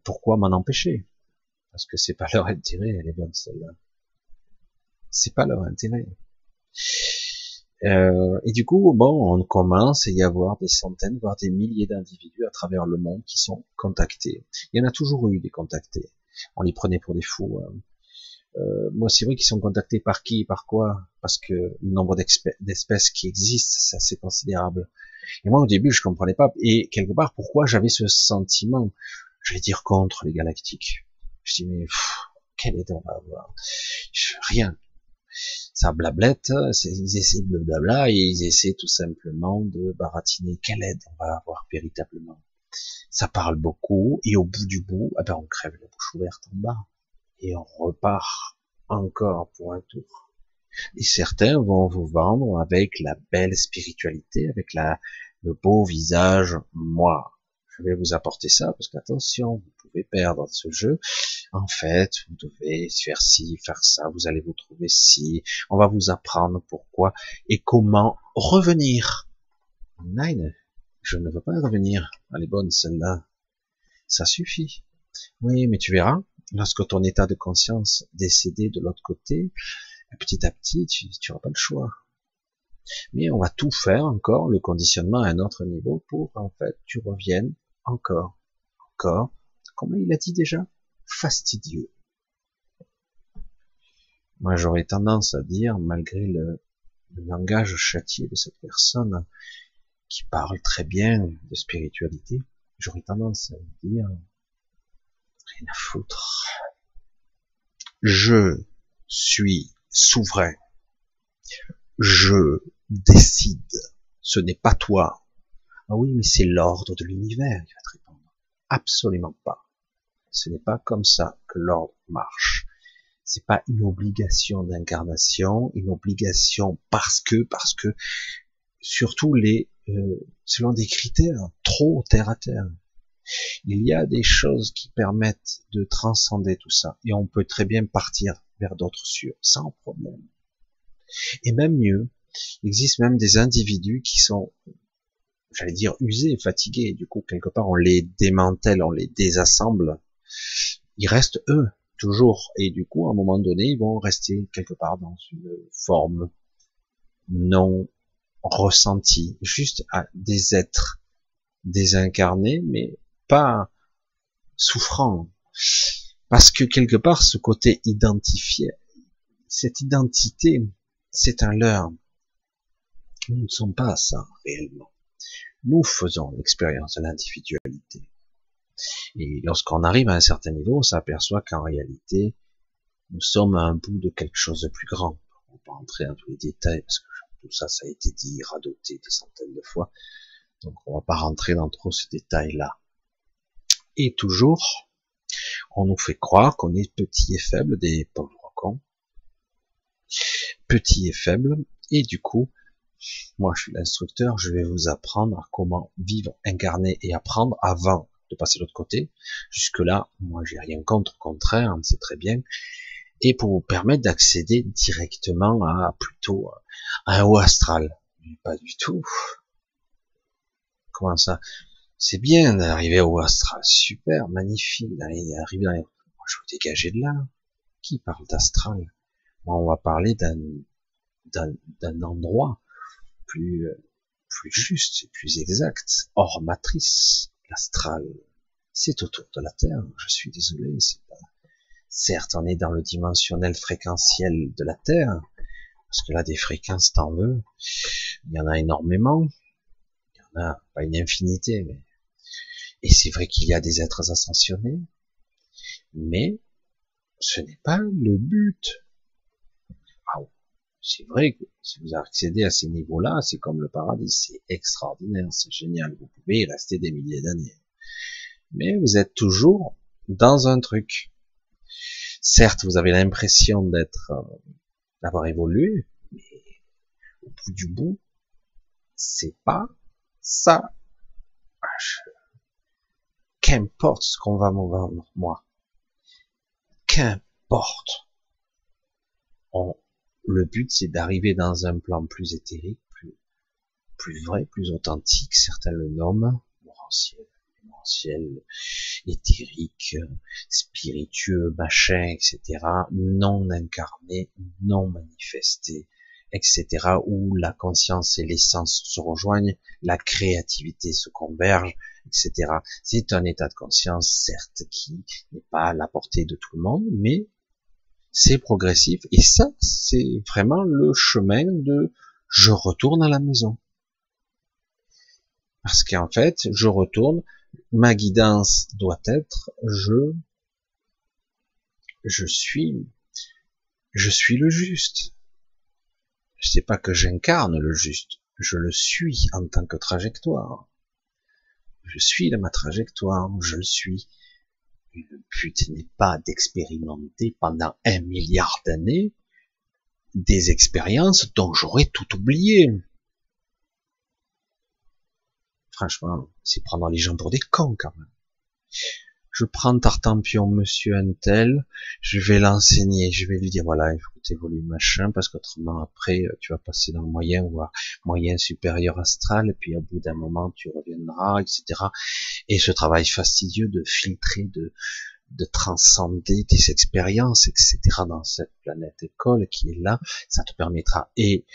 pourquoi m'en empêcher? Parce que c'est pas leur intérêt, elle est bonne celle-là. C'est pas leur intérêt. Et du coup, bon, on commence à y avoir des centaines, voire des milliers d'individus à travers le monde qui sont contactés. Il y en a toujours eu des contactés. On les prenait pour des fous. Moi, c'est vrai qu'ils sont contactés par qui, par quoi, parce que le nombre d'espèces qui existent, c'est assez considérable. Et moi, au début, je comprenais pas, et quelque part, pourquoi j'avais ce sentiment, je vais dire, contre les galactiques. Je dis, mais quelle aide on va avoir? Rien. Ça blablette, ils essaient de blabla, et ils essaient tout simplement de baratiner. Quelle aide on va avoir véritablement? Ça parle beaucoup, et au bout du bout, eh ben, on crève la bouche ouverte en bas, et on repart encore pour un tour. Et certains vont vous vendre avec la belle spiritualité, avec le beau visage. Moi, je vais vous apporter ça, parce qu'attention, vous pouvez perdre ce jeu. En fait, vous devez faire ci, faire ça, vous allez vous trouver ci, on va vous apprendre pourquoi et comment revenir. Nine, je ne veux pas revenir. Elle est bonne celle-là. Ça suffit. Oui, mais tu verras, lorsque ton état de conscience décédé de l'autre côté, petit à petit, tu n'auras pas le choix. Mais on va tout faire encore, le conditionnement à un autre niveau pour, en fait, tu reviennes encore, comment il a dit déjà? Fastidieux. Moi, j'aurais tendance à dire, malgré le langage châtié de cette personne qui parle très bien de spiritualité, j'aurais tendance à dire, rien à foutre. Je suis souverain. Je décide. Ce n'est pas toi. Ah oui, mais c'est l'ordre de l'univers qui va te répondre. Absolument pas. Ce n'est pas comme ça que l'ordre marche. C'est pas une obligation d'incarnation, une obligation parce que, surtout selon des critères trop terre à terre. Il y a des choses qui permettent de transcender tout ça, et on peut très bien partir vers d'autres cieux, sans problème. Et même mieux, il existe même des individus qui sont, j'allais dire, usés, fatigués, et du coup, quelque part, on les démantèle, on les désassemble, ils restent eux, toujours, et du coup, à un moment donné, ils vont rester quelque part dans une forme non ressentie, juste à des êtres désincarnés, mais pas souffrants, parce que quelque part, ce côté identifié, cette identité, c'est un leurre. Nous ne sommes pas ça, réellement. Nous faisons l'expérience de l'individualité. Et lorsqu'on arrive à un certain niveau, on s'aperçoit qu'en réalité, nous sommes à un bout de quelque chose de plus grand. On va pas entrer dans tous les détails, parce que tout ça, ça a été dit, radoté des centaines de fois. Donc on va pas rentrer dans trop ces détails-là. Et toujours, on nous fait croire qu'on est petit et faible, des pauvres cons. Petit et faible, et du coup, moi je suis l'instructeur, je vais vous apprendre à comment vivre, incarner et apprendre avant de passer de l'autre côté. Jusque là, moi j'ai rien contre, au contraire, c'est très bien. Et pour vous permettre d'accéder directement à plutôt à un haut astral. Mais pas du tout. Comment ça? C'est bien d'arriver au haut astral, super, magnifique, d'arriver dans les... Moi, je veux dégager de là. Qui parle d'astral? Moi, on va parler d'un endroit plus juste, plus exact, hors matrice. L'astral, c'est autour de la Terre. Je suis désolé, c'est pas... Certes, on est dans le dimensionnel fréquentiel de la Terre, parce que là, des fréquences, t'en veux. Il y en a énormément. Il y en a pas une infinité, mais... Et c'est vrai qu'il y a des êtres ascensionnés, mais ce n'est pas le but. Ah, c'est vrai que si vous accédez à ces niveaux-là, c'est comme le paradis, c'est extraordinaire, c'est génial, vous pouvez y rester des milliers d'années. Mais vous êtes toujours dans un truc. Certes, vous avez l'impression d'avoir évolué, mais au bout du bout, c'est pas ça. Qu'importe ce qu'on va me vendre, moi. Qu'importe. Le but, c'est d'arriver dans un plan plus éthérique, plus vrai, plus authentique. Certains le nomment morantiel, éthérique, spiritueux, machin, etc. Non incarné, non manifesté, etc. Où la conscience et l'essence se rejoignent, la créativité se converge, etc. C'est un état de conscience, certes, qui n'est pas à la portée de tout le monde, mais C'est progressif, et ça, c'est vraiment le chemin de je retourne à la maison. Parce qu'en fait, je retourne, ma guidance doit être, je suis le juste. Je sais pas que j'incarne le juste, je le suis en tant que trajectoire. Je suis ma trajectoire, je le suis. Le but n'est pas d'expérimenter pendant 1 milliard d'années des expériences dont j'aurais tout oublié. Franchement, c'est prendre les gens pour des cons quand même. Je prends Tartampion, monsieur Untel, je vais l'enseigner, je vais lui dire voilà, il faut que tu évolues machin, parce qu'autrement après tu vas passer dans le moyen ou moyen supérieur astral, et puis au bout d'un moment tu reviendras, etc. Et ce travail fastidieux de filtrer, de transcender tes expériences, etc. dans cette planète école qui est là, ça te permettra, et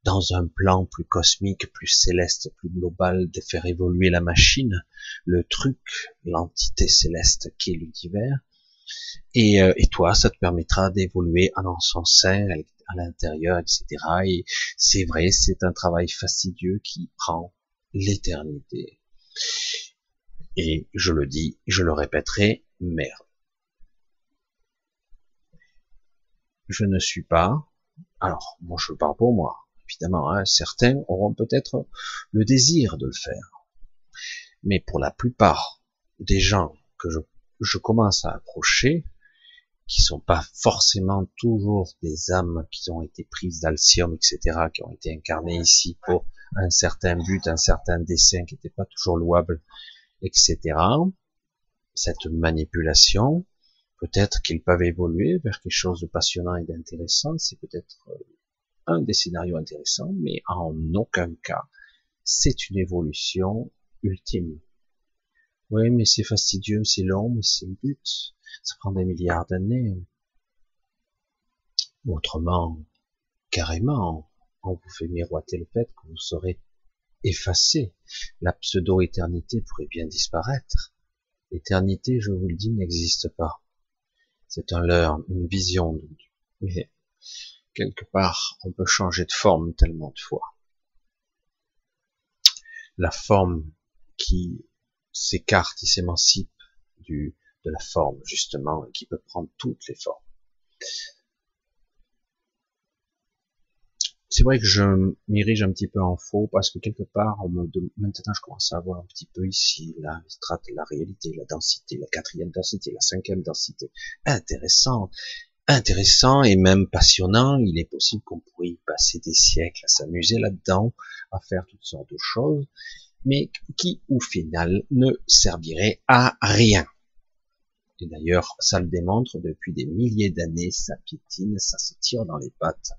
dans un plan plus cosmique, plus céleste, plus global, de faire évoluer la machine, le truc, l'entité céleste qui est l'univers. Et toi, ça te permettra d'évoluer en son sein, à l'intérieur, etc. Et c'est vrai, c'est un travail fastidieux qui prend l'éternité. Et je le dis, je le répéterai, merde. Je ne suis pas, alors, moi je parle pour moi, évidemment, hein, certains auront peut-être le désir de le faire. Mais pour la plupart des gens que je commence à approcher, qui sont pas forcément toujours des âmes qui ont été prises d'Alcyone, etc., qui ont été incarnées ici pour un certain but, un certain dessein qui n'était pas toujours louable, etc., cette manipulation, peut-être qu'ils peuvent évoluer vers quelque chose de passionnant et d'intéressant, c'est peut-être un des scénarios intéressants, mais en aucun cas, c'est une évolution ultime. Oui, mais c'est fastidieux, c'est long, mais c'est le but. Ça prend des milliards d'années. Autrement, carrément, on vous fait miroiter le fait que vous serez effacé. La pseudo-éternité pourrait bien disparaître. L'éternité, je vous le dis, n'existe pas. C'est un leurre, une vision. Mais quelque part, on peut changer de forme tellement de fois. La forme qui s'écarte, qui s'émancipe de la forme, justement, et qui peut prendre toutes les formes. C'est vrai que je m'érige un petit peu en faux, parce que quelque part, maintenant je commence à voir un petit peu ici, la strate, la réalité, la densité, la quatrième densité, la cinquième densité. Intéressant et même passionnant. Il est possible qu'on pourrait y passer des siècles à s'amuser là-dedans, à faire toutes sortes de choses, mais qui, au final, ne servirait à rien. Et d'ailleurs, ça le démontre depuis des milliers d'années, ça piétine, ça se tire dans les pattes,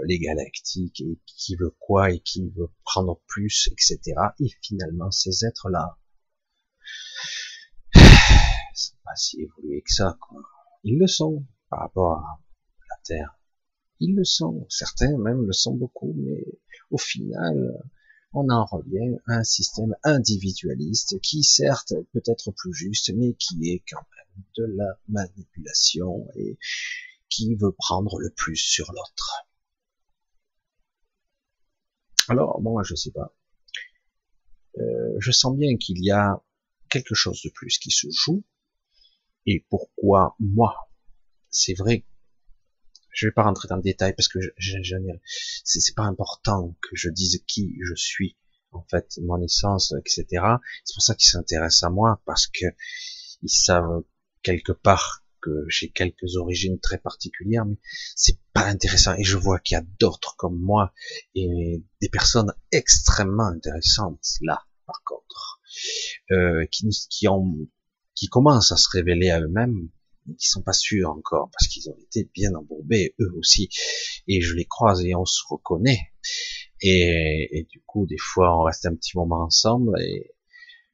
les galactiques, et qui veut quoi, et qui veut prendre plus, etc. Et finalement, ces êtres-là, c'est pas si évolué que ça, quoi. Ils le sont, par rapport à la Terre. Ils le sont, certains même le sont beaucoup, mais au final, on en revient à un système individualiste qui, certes, peut être plus juste, mais qui est quand même de la manipulation et qui veut prendre le plus sur l'autre. Alors, moi, je sais pas. Je sens bien qu'il y a quelque chose de plus qui se joue. Et pourquoi moi? C'est vrai. Je vais pas rentrer dans le détail parce que c'est pas important que je dise qui je suis, en fait, mon essence, etc. C'est pour ça qu'ils s'intéressent à moi, parce que ils savent quelque part que j'ai quelques origines très particulières, mais c'est pas intéressant. Et je vois qu'il y a d'autres comme moi et des personnes extrêmement intéressantes là, par contre, qui commencent à se révéler à eux-mêmes, qui sont pas sûrs encore, parce qu'ils ont été bien embourbés, eux aussi, et je les croise et on se reconnaît, et du coup, des fois, on reste un petit moment ensemble, et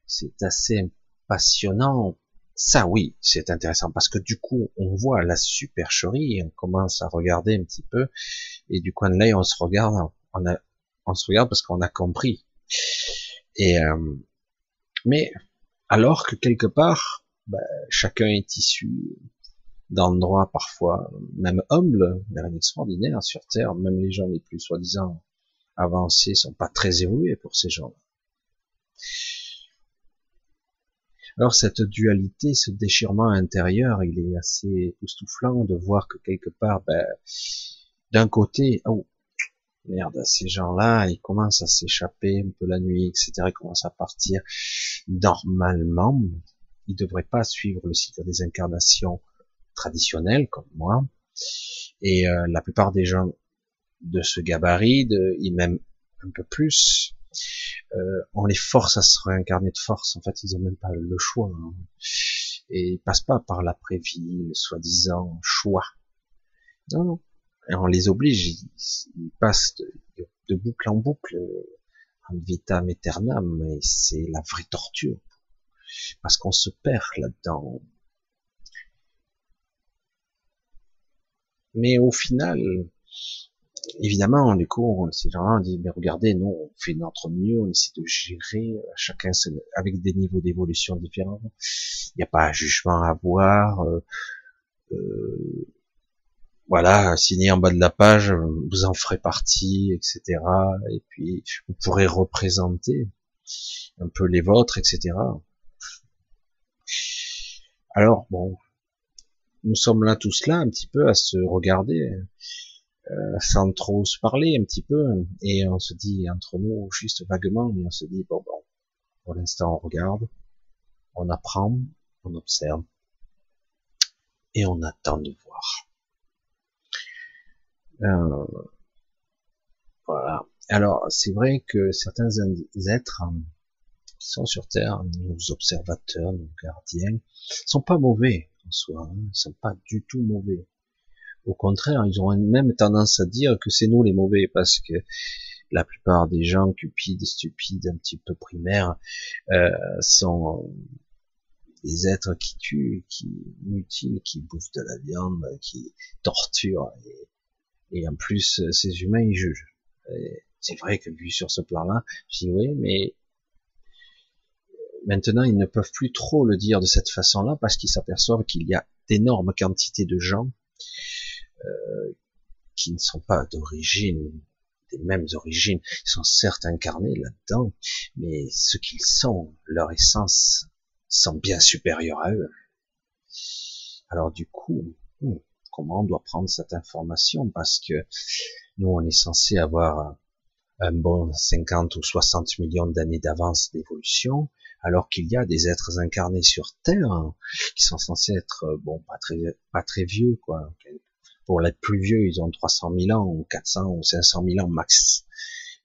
c'est assez passionnant. Ça, oui, c'est intéressant, parce que du coup, on voit la supercherie, et on commence à regarder un petit peu, et du coin de l'œil, on se regarde, on se regarde parce qu'on a compris. Et mais alors que quelque part, chacun est issu d'endroits parfois, même humbles, mais rien d'extraordinaire sur Terre. Même les gens les plus soi-disant avancés sont pas très évolués pour ces gens-là. Alors cette dualité, ce déchirement intérieur, il est assez époustouflant de voir que quelque part, d'un côté, oh merde, ces gens-là, ils commencent à s'échapper un peu la nuit, etc. Ils commencent à partir. Normalement, ils devraient pas suivre le cycle des incarnations traditionnelles comme moi. Et la plupart des gens de ce gabarit, et même un peu plus, on les force à se réincarner de force. En fait, ils ont même pas le choix. Hein. Et ils passent pas par l'après-vie, le soi-disant choix. Non, non. Et on les oblige, ils passent de boucle en boucle, en vitam aeternam, et c'est la vraie torture. Parce qu'on se perd là-dedans. Mais au final, évidemment, du coup, ces gens-là, on dit, mais regardez, nous, on fait notre mieux, on essaie de gérer, chacun avec des niveaux d'évolution différents. Il n'y a pas un jugement à avoir, voilà, signé en bas de la page, vous en ferez partie, etc. Et puis, vous pourrez représenter un peu les vôtres, etc. Alors, bon, nous sommes là tous là, un petit peu, à se regarder, sans trop se parler un petit peu, et on se dit entre nous juste vaguement, mais on se dit bon, pour l'instant on regarde, on apprend, on observe, et on attend de voir. Voilà. Alors c'est vrai que certains êtres qui sont sur Terre, nos observateurs, nos gardiens, sont pas mauvais en soi, hein, sont pas du tout mauvais. Au contraire, ils ont même tendance à dire que c'est nous les mauvais, parce que la plupart des gens cupides, stupides, un petit peu primaires, sont des êtres qui tuent, qui mutilent, qui bouffent de la viande, qui torturent, et en plus, ces humains, ils jugent. C'est vrai que vu sur ce plan-là, je dis oui, mais maintenant, ils ne peuvent plus trop le dire de cette façon-là, parce qu'ils s'aperçoivent qu'il y a d'énormes quantités de gens qui ne sont pas d'origine, des mêmes origines. Ils sont certes incarnés là-dedans, mais ce qu'ils sont, leur essence, sont bien supérieurs à eux. Alors du coup, comment on doit prendre cette information? Parce que nous, on est censé avoir un bon 50 ou 60 millions d'années d'avance d'évolution, alors qu'il y a des êtres incarnés sur Terre qui sont censés être, bon, pas très vieux, quoi. Pour les plus vieux, ils ont 300 000 ans, ou 400 ou 500 000 ans max.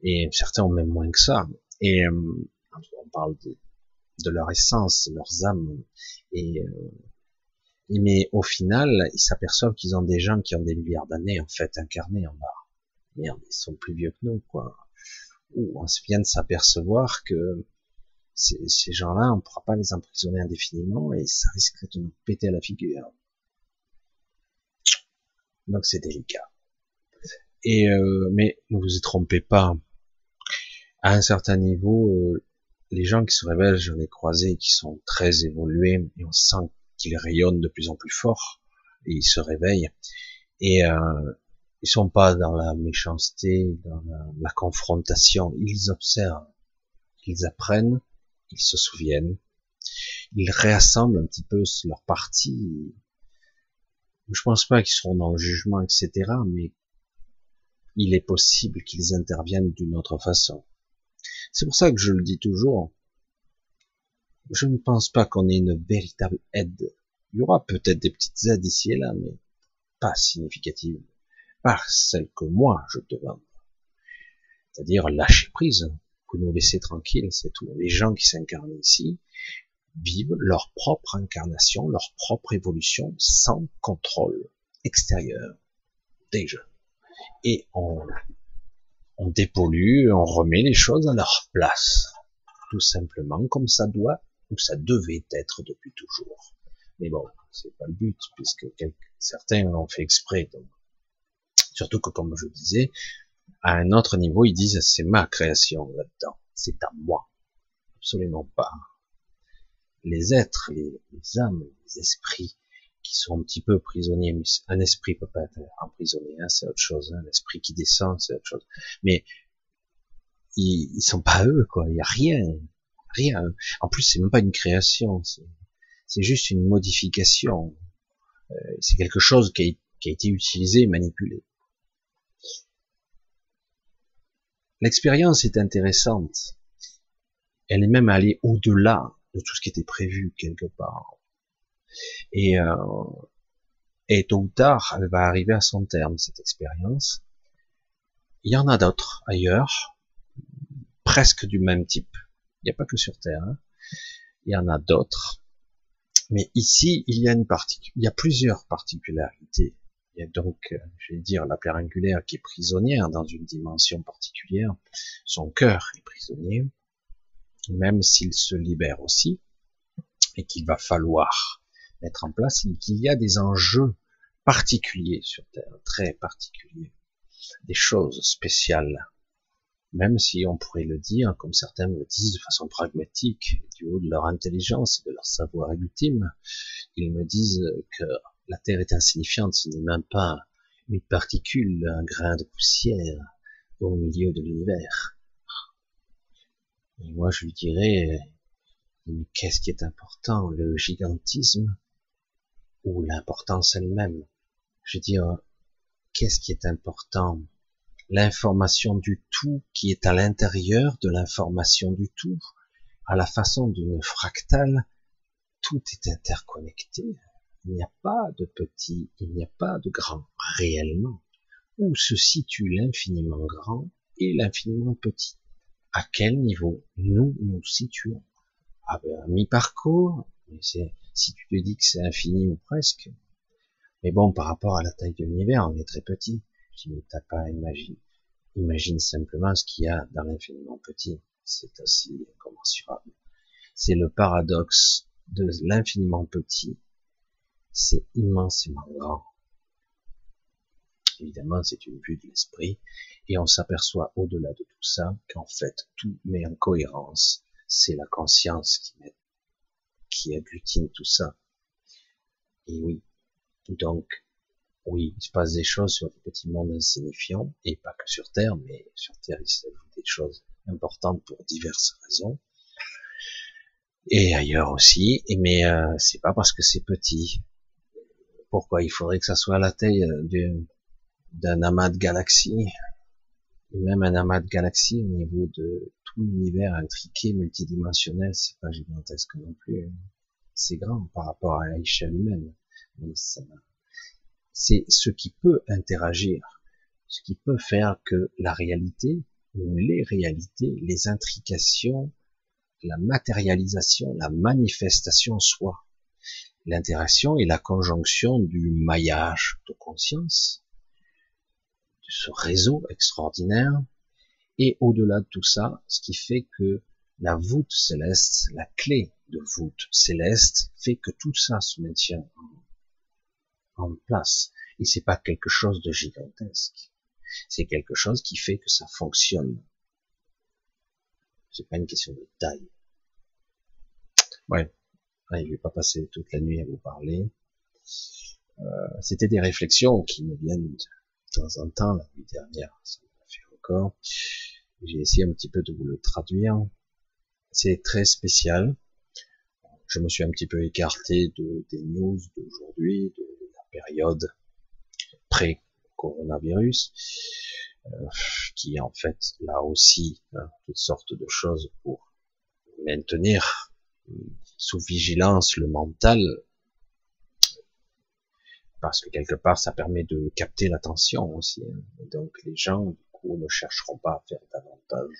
Et certains ont même moins que ça. Et on parle de leur essence, leurs âmes. Mais au final, ils s'aperçoivent qu'ils ont des gens qui ont des milliards d'années, en fait, incarnés en bas. Merde, ils sont plus vieux que nous, quoi. Ou on vient de s'apercevoir que ces gens-là, on ne pourra pas les emprisonner indéfiniment, et ça risquerait de nous péter à la figure. Donc c'est délicat. Et mais ne vous y trompez pas. À un certain niveau, les gens qui se révèlent, j'en ai croisé, qui sont très évolués, et on sent qu'ils rayonnent de plus en plus fort, et ils se réveillent. Et ils sont pas dans la méchanceté, dans la confrontation. Ils observent, ils apprennent, ils se souviennent, ils réassemblent un petit peu leur partie. Je pense pas qu'ils seront dans le jugement, etc., mais il est possible qu'ils interviennent d'une autre façon. C'est pour ça que je le dis toujours, je ne pense pas qu'on ait une véritable aide. Il y aura peut-être des petites aides ici et là, mais pas significatives. Pas celles que moi je demande. C'est-à-dire lâcher prise, que nous laisser tranquilles, c'est tout. Les gens qui s'incarnent ici vivent leur propre incarnation, leur propre évolution sans contrôle extérieur, déjà. Et on dépollue, on remet les choses à leur place. Tout simplement comme ça doit, ou ça devait être depuis toujours. Mais bon, c'est pas le but, puisque certains l'ont fait exprès. Donc. Surtout que, comme je disais, à un autre niveau, ils disent c'est ma création là-dedans, c'est à moi. Absolument pas. Les êtres, les âmes, les esprits qui sont un petit peu prisonniers, mais un esprit peut pas être emprisonné, hein, c'est autre chose, hein, l'esprit qui descend, c'est autre chose. Mais ils sont pas eux, quoi, il y a rien, rien. En plus, c'est même pas une création, c'est juste une modification. C'est quelque chose qui a été utilisé et manipulé. L'expérience est intéressante. Elle est même allée au-delà de tout ce qui était prévu quelque part. Et tôt ou tard, elle va arriver à son terme, cette expérience. Il y en a d'autres ailleurs, presque du même type. Il n'y a pas que sur Terre. Hein. Il y en a d'autres. Mais ici, il y a plusieurs particularités. Il y a donc, je vais dire, la pierre angulaire qui est prisonnière dans une dimension particulière. Son cœur est prisonnier, même s'il se libère aussi, et qu'il va falloir mettre en place, qu'il y a des enjeux particuliers sur Terre, très particuliers, des choses spéciales. Même si on pourrait le dire, comme certains me le disent de façon pragmatique, du haut de leur intelligence et de leur savoir ultime, ils me disent que la Terre est insignifiante, ce n'est même pas une particule, un grain de poussière au milieu de l'univers. Et moi je lui dirais, mais qu'est-ce qui est important, le gigantisme ou l'importance elle-même? Je veux dire, qu'est-ce qui est important? L'information du tout qui est à l'intérieur de l'information du tout, à la façon d'une fractale, tout est interconnecté. Il n'y a pas de petit, il n'y a pas de grand, réellement. Où se situe l'infiniment grand et l'infiniment petit? À quel niveau nous nous situons? Ah ben, à mi-parcours, si tu te dis que c'est infini ou presque. Mais bon, par rapport à la taille de l'univers, on est très petit. Je dis, mais t'as pas imaginé. Imagine simplement ce qu'il y a dans l'infiniment petit. C'est aussi incommensurable. C'est le paradoxe de l'infiniment petit. C'est immensément grand. Évidemment, c'est une vue de l'esprit. Et on s'aperçoit au-delà de tout ça qu'en fait, tout met en cohérence. C'est la conscience qui agglutine tout ça. Et oui. Donc, oui, il se passe des choses sur des petits mondes insignifiants, et pas que sur Terre, mais sur Terre, il s'ajoute des choses importantes pour diverses raisons. Et ailleurs aussi, mais c'est pas parce que c'est petit. Pourquoi il faudrait que ça soit à la taille d'un amas de galaxies, et même un amas de galaxies au niveau de tout l'univers intriqué, multidimensionnel, c'est pas gigantesque non plus. C'est grand par rapport à l'échelle humaine. Mais c'est ce qui peut interagir, ce qui peut faire que la réalité, ou les réalités, les intrications, la matérialisation, la manifestation soit. L'interaction et la conjonction du maillage de conscience, de ce réseau extraordinaire, et au-delà de tout ça, ce qui fait que la voûte céleste, la clé de voûte céleste, fait que tout ça se maintient en place. Et c'est pas quelque chose de gigantesque. C'est quelque chose qui fait que ça fonctionne. C'est pas une question de taille. Ouais. Ouais, je vais pas passer toute la nuit à vous parler. C'était des réflexions qui me viennent de temps en temps. La nuit dernière, ça m'a fait encore. J'ai essayé un petit peu de vous le traduire. C'est très spécial. Je me suis un petit peu écarté des news d'aujourd'hui, de la période pré-coronavirus, qui en fait, là aussi, toutes sortes de choses pour maintenir sous vigilance le mental, parce que quelque part, ça permet de capter l'attention aussi. Et donc, les gens, du coup, ne chercheront pas à faire davantage.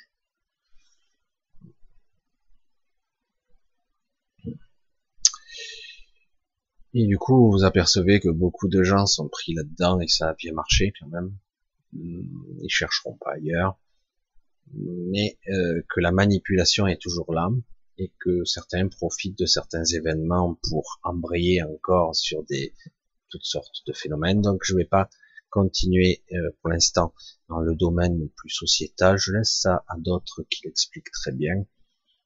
Et du coup, vous apercevez que beaucoup de gens sont pris là-dedans et ça a bien marché quand même. Ils chercheront pas ailleurs. Mais que la manipulation est toujours là et que certains profitent de certains événements pour embrayer encore sur toutes sortes de phénomènes. Donc je vais pas continuer pour l'instant dans le domaine plus sociétal. Je laisse ça à d'autres qui l'expliquent très bien.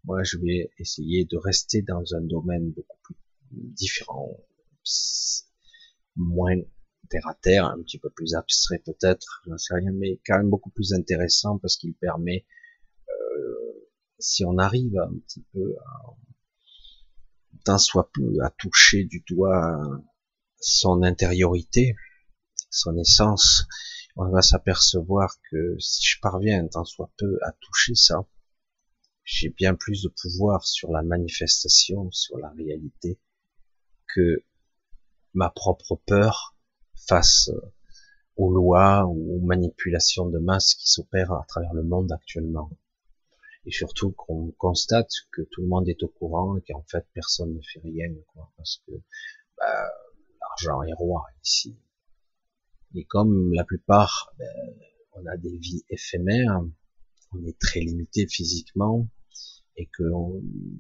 Moi, je vais essayer de rester dans un domaine beaucoup plus différent, moins terre à terre, un petit peu plus abstrait peut-être, j'en sais rien, mais quand même beaucoup plus intéressant parce qu'il permet, si on arrive un petit peu, tant soit peu, à toucher du doigt son intériorité, son essence, on va s'apercevoir que si je parviens tant soit peu à toucher ça, j'ai bien plus de pouvoir sur la manifestation, sur la réalité, que ma propre peur face aux lois ou aux manipulations de masse qui s'opèrent à travers le monde actuellement. Et surtout qu'on constate que tout le monde est au courant et qu'en fait personne ne fait rien, quoi, parce que bah, l'argent est roi ici. Et comme la plupart, on a des vies éphémères, on est très limité physiquement, et que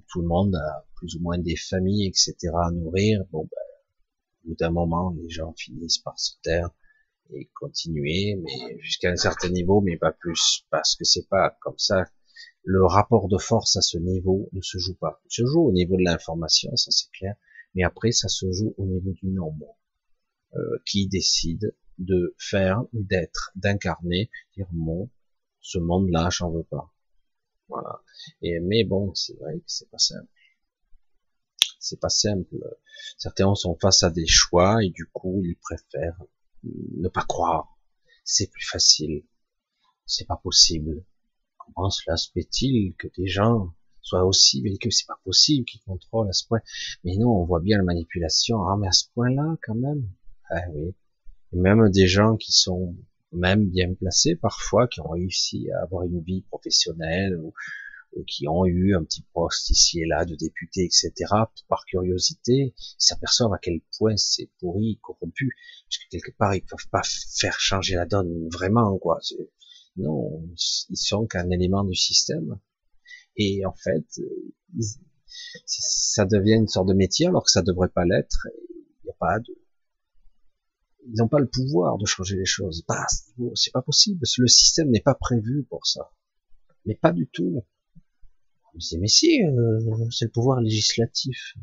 tout le monde a plus ou moins des familles, etc. à nourrir, bon, au bout d'un moment, les gens finissent par se taire et continuer, mais jusqu'à un certain niveau, mais pas plus, parce que c'est pas comme ça. Le rapport de force à ce niveau ne se joue pas. Il se joue au niveau de l'information, ça c'est clair, mais après ça se joue au niveau du nombre, qui décide de faire, d'être, d'incarner, dire bon, ce monde-là, j'en veux pas. Voilà. Mais bon, c'est vrai que c'est pas simple. C'est pas simple. Certains sont face à des choix et du coup, ils préfèrent ne pas croire. C'est plus facile. C'est pas possible. Comment cela se fait-il que des gens soient aussi, mais que c'est pas possible qu'ils contrôlent à ce point. Mais non, on voit bien la manipulation. Ah, mais à ce point-là, quand même. Ah oui. Et même des gens qui sont même bien placés parfois, qui ont réussi à avoir une vie professionnelle ou qui ont eu un petit poste ici et là de député, etc., par curiosité, ils s'aperçoivent à quel point c'est pourri, corrompu, parce que quelque part, ils peuvent pas faire changer la donne vraiment, quoi. Non, ils sont qu'un élément du système. Et en fait, ça devient une sorte de métier, alors que ça devrait pas l'être. Il n'y a pas de, ils n'ont pas le pouvoir de changer les choses. Bah, c'est pas possible. Le système n'est pas prévu pour ça. Mais pas du tout. Mais si, c'est le pouvoir législatif,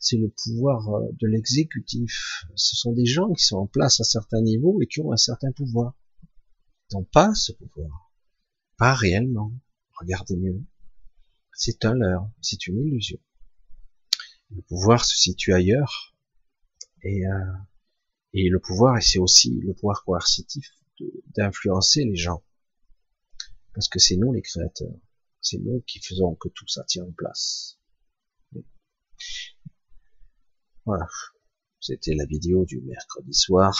c'est le pouvoir de l'exécutif. Ce sont des gens qui sont en place à certains niveaux et qui ont un certain pouvoir. Ils n'ont pas ce pouvoir, pas réellement. Regardez mieux, c'est un leurre, c'est une illusion. Le pouvoir se situe ailleurs et, euh, et le pouvoir, et c'est aussi le pouvoir coercitif d'influencer les gens, parce que c'est nous les créateurs, c'est nous qui faisons que tout ça tient en place. Voilà. C'était la vidéo du mercredi soir.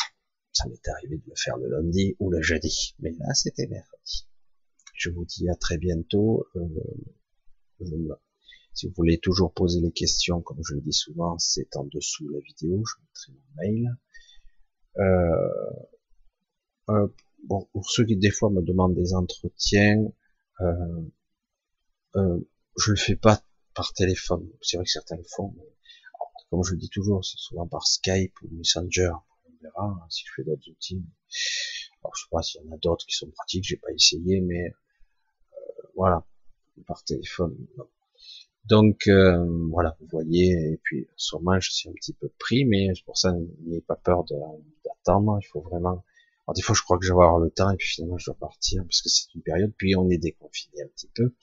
Ça m'est arrivé de le faire le lundi ou le jeudi. Mais là, c'était mercredi. Je vous dis à très bientôt. Si vous voulez toujours poser les questions, comme je le dis souvent, c'est en dessous de la vidéo. Je mettrai mon mail. Bon, pour ceux qui des fois me demandent des entretiens, je le fais pas par téléphone. C'est vrai que certains le font. Mais comme je le dis toujours, c'est souvent par Skype ou Messenger. On verra hein, si je fais d'autres outils. Alors, je sais pas s'il y en a d'autres qui sont pratiques, j'ai pas essayé, mais voilà, par téléphone. Non. Donc voilà, vous voyez, et puis sûrement je suis un petit peu pris, mais c'est pour ça n'ayez pas peur d'attendre. Il faut vraiment. Alors des fois je crois que je vais avoir le temps et puis finalement je dois partir parce que c'est une période. Puis on est déconfiné un petit peu.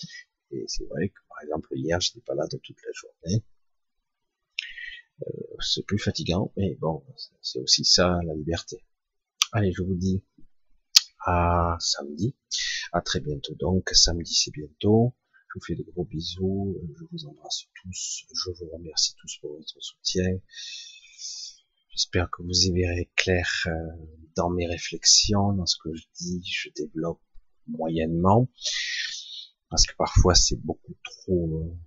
Et c'est vrai que par exemple hier je n'étais pas là de toute la journée. C'est plus fatigant, mais bon, c'est aussi ça la liberté. Allez, je vous dis à samedi, à très bientôt. Donc samedi c'est bientôt. Je vous fais de gros bisous, je vous embrasse tous, je vous remercie tous pour votre soutien. J'espère que vous y verrez clair dans mes réflexions, dans ce que je dis, je développe moyennement, parce que parfois c'est beaucoup trop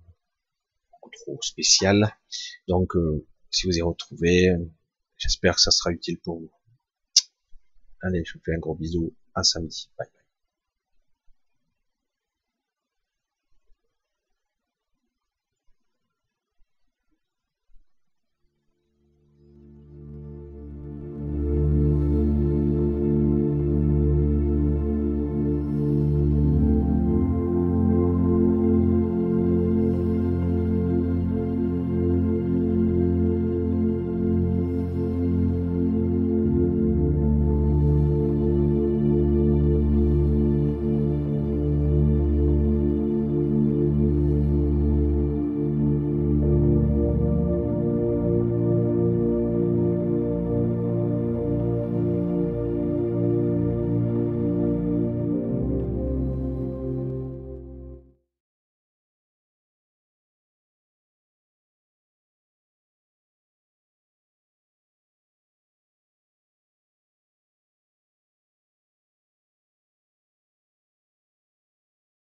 spécial. Donc si vous y retrouvez, j'espère que ça sera utile pour vous. Allez, je vous fais un gros bisou, à samedi, bye.